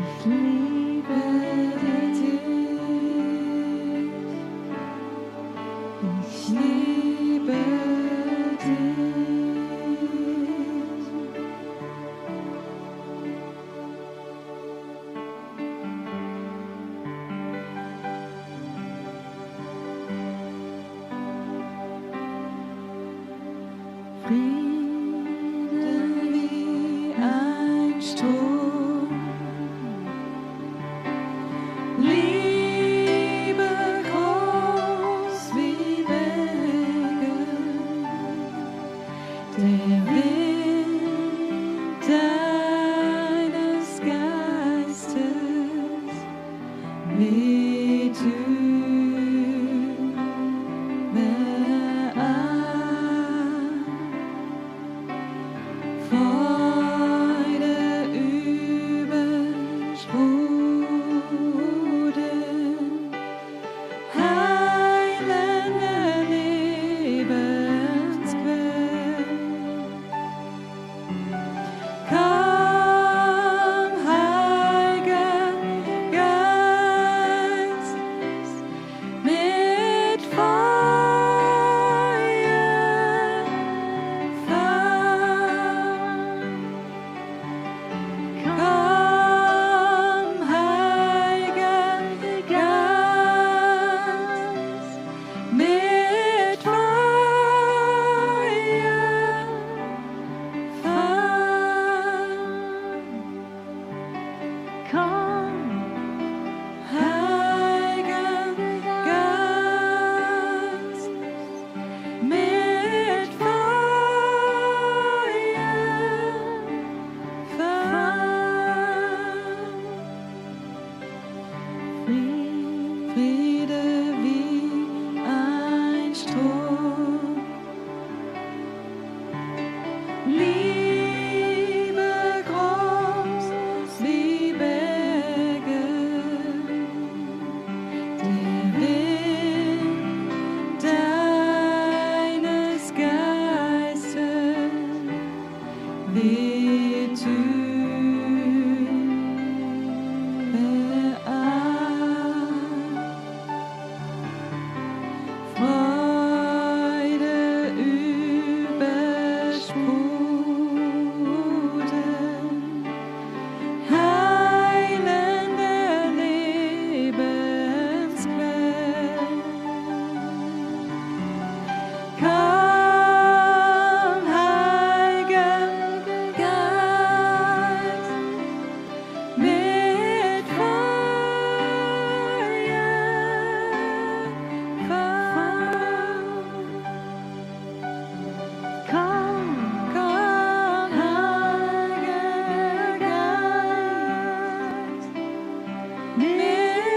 [SPEAKER 1] Ich liebe dich. Ich liebe dich. Friede wie ein Strom, Liebe groß wie Berge, der Wind deines Geistes weht überall. Freude übersprudeln, heilende Lebensquell. Komm, Heiliger Geist, mit Feuer fahren. Komm, Heiliger Geist, mit Feuer fahren. Komm, Heiliger Geist, mit Feuer fahren. Friede wie ein Strom, Liebe groß wie Berge, der Wind deines Geistes weht überall. Freude übersprudeln, heilende Lebensquell. Komm, Heiliger Geist, mit Feuer fahren. Komm, Heiliger Geist, mit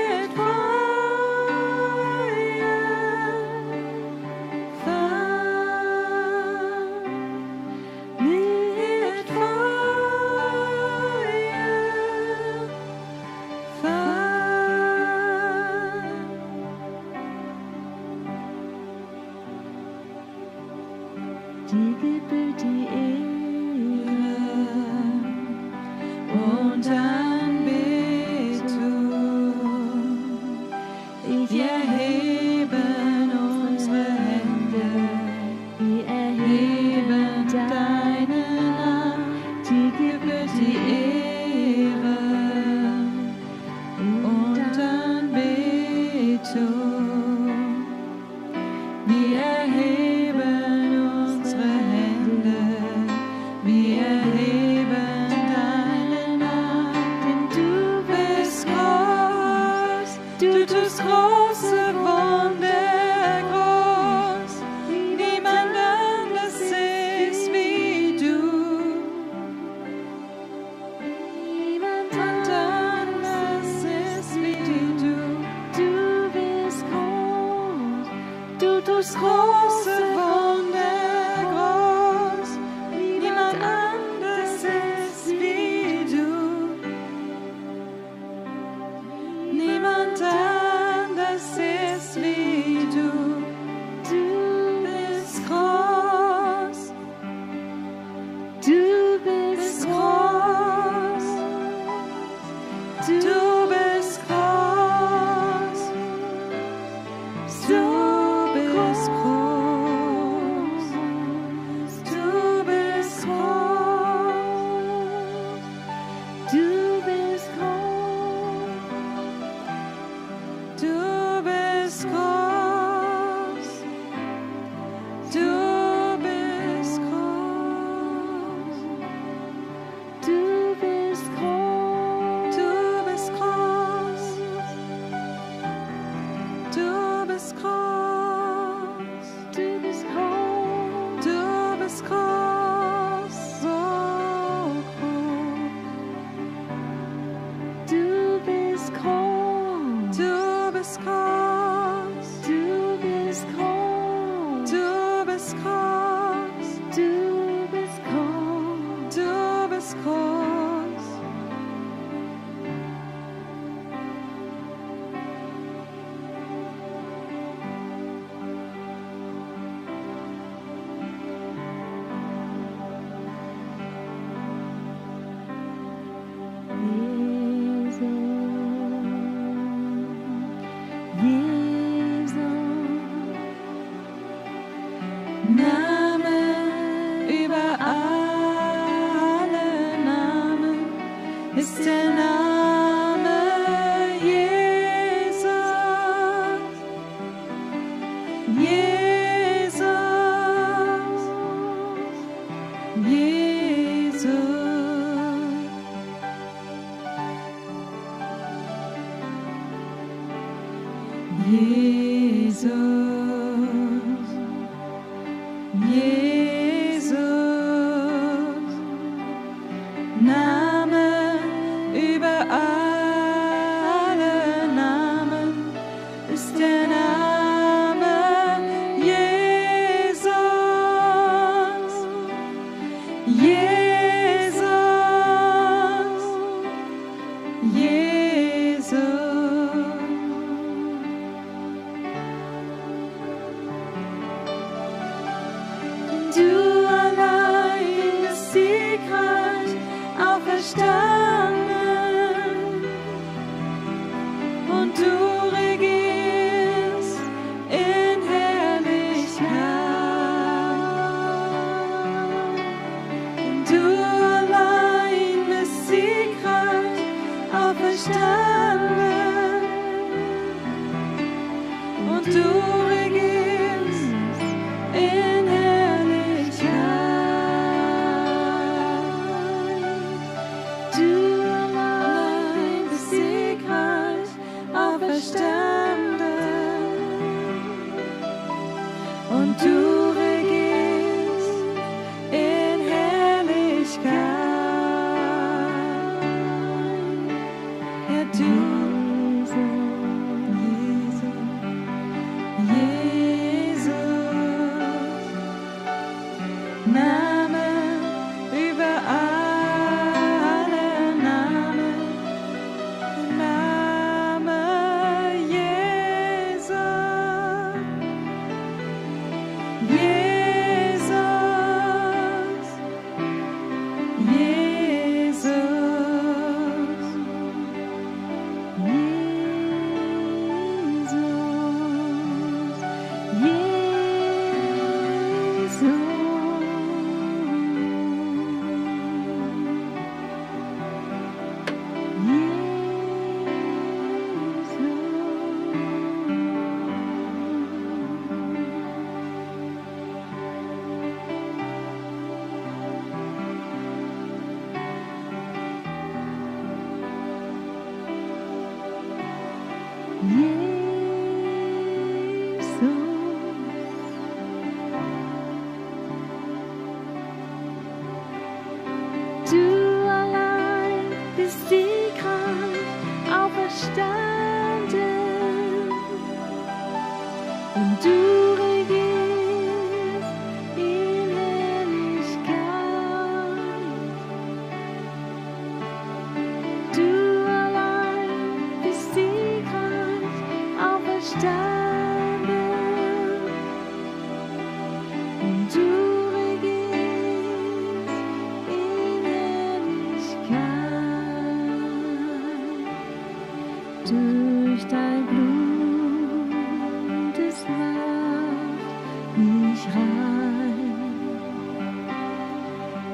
[SPEAKER 1] durch dein Blut, es macht mich rein.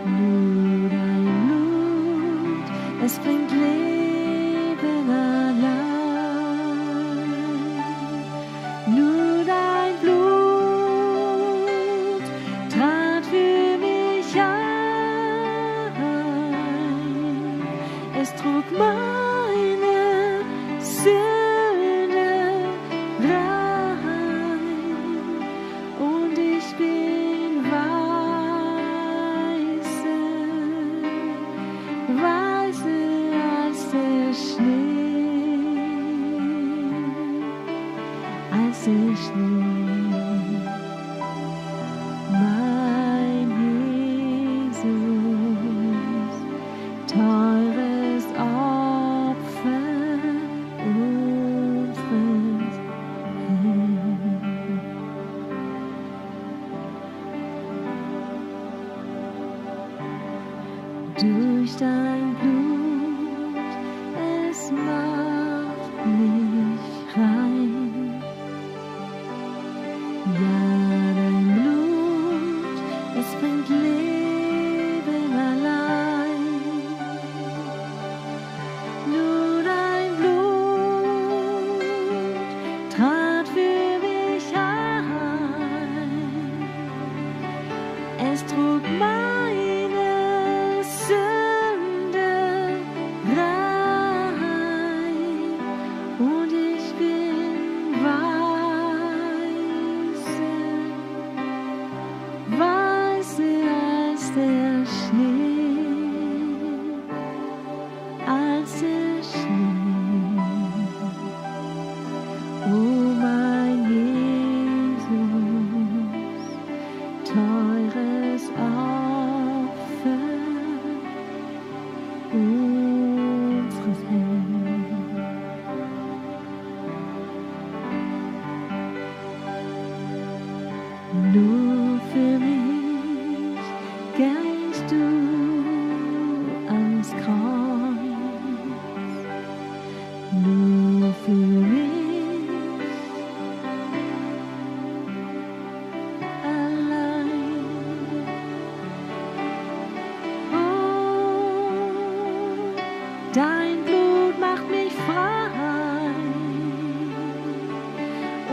[SPEAKER 1] Nur dein Blut, es bringt Leben allein. Nur dein Blut trat für mich ein. Es trug meine Sünde rein und ich bin weißer als der Schnee, als der Schnee. Mein Jesus, teures Opfer unseres Herrn. Durch dein Blut, es macht mich rein. Ja, dein Blut, es bringt Leben allein. Nur dein Blut trat für mich ein. Es trug meine Sünde rein und ich bin weißer als der Schnee, als der Schnee. Oh mein Jesus, teures Opfer unseres Herrn. Nur für mich gingst du ans Kreuz. Nur für mich allein. Oh, dein Blut macht mich frei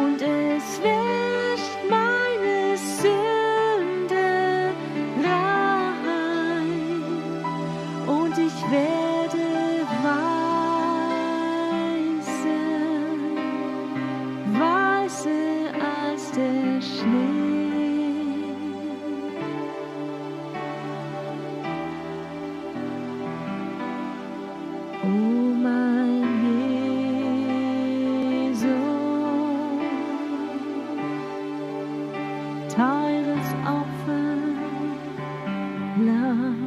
[SPEAKER 1] und es wäscht meine Sünde rein und ich werde weißer als der Schnee. Oh mein Jesus, teures Opfer, Lamm.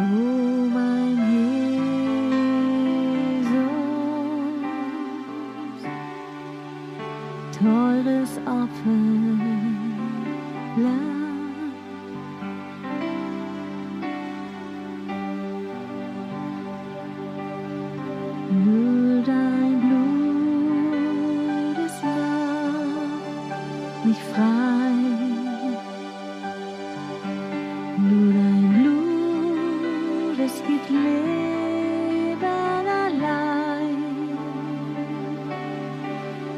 [SPEAKER 1] Oh mein Jesus, teures Opfer, Lamm. Nur dein Blut, es macht mich frei. Nur dein Blut, es gibt Leben allein.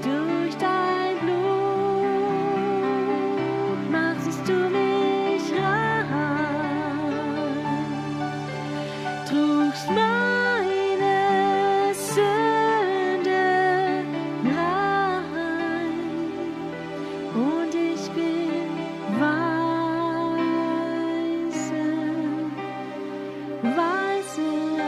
[SPEAKER 1] Durch dein Blut machst du mich rein. Trugst meine Sünde rein und ich bin weißer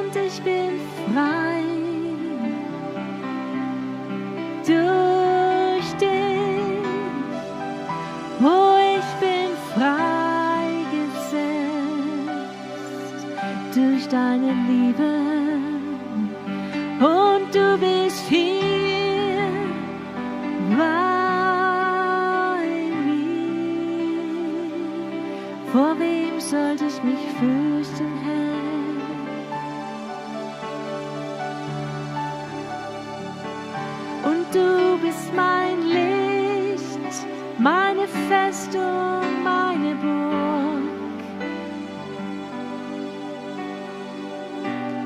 [SPEAKER 1] und ich bin frei. Durch dich, oh, ich bin freigesetzt durch deine Liebe und du bist hier bei mir. Vor wem sollte ich mich fürchten, Herr? Und du bist mein Licht, meine Festung, meine Burg.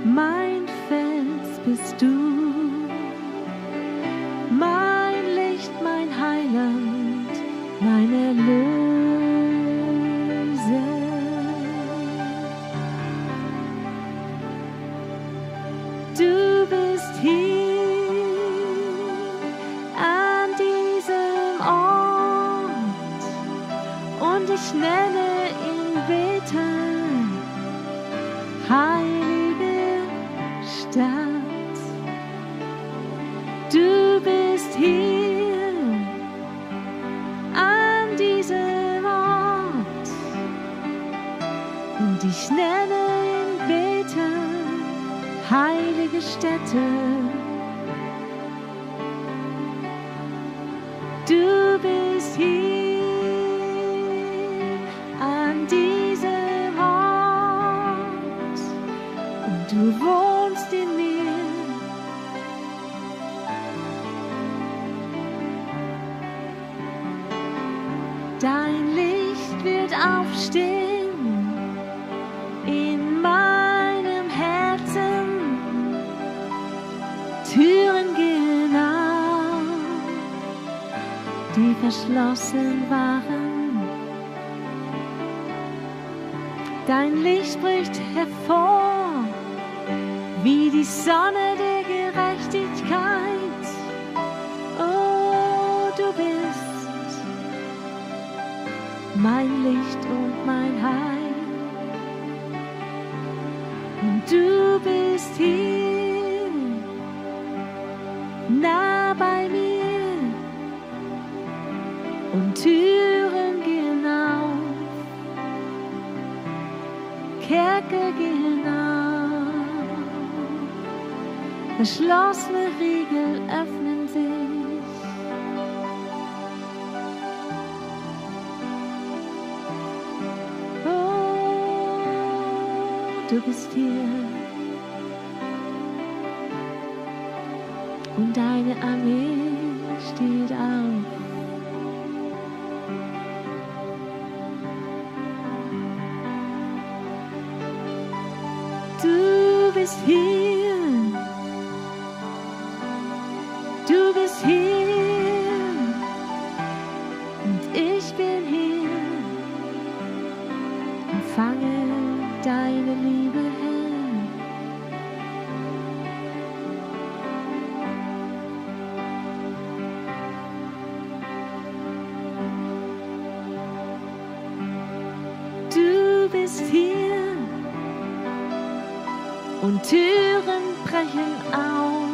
[SPEAKER 1] Mein Fels bist du, mein Licht, mein Heiland, mein Erlöser. Du bist hier an diesem Ort und ich nenne ihn Bethel, heilige Stadt. Du bist hier an diesem Ort und ich nenne ihn Bethel, heilige Stätte. Du bist hier an diesem Ort und du wohnst in mir. Dein Licht wird aufstehen in meinem Herzen. Türen gehen auf, die verschlossen waren. Dein Licht bricht hervor, wie die Sonne der Gerechtigkeit. Oh, du bist mein Licht und mein Heil. Und du bist hier, nah bei mir. Und Türen gehen auf, Kerker gehen auf, verschlossene Riegel öffnen sich. Oh, du bist hier und deine Armee steht auf. Du bist hier, du bist hier und ich bin hier. Empfange deine Liebe, Herr. Du bist hier und Türen brechen auf.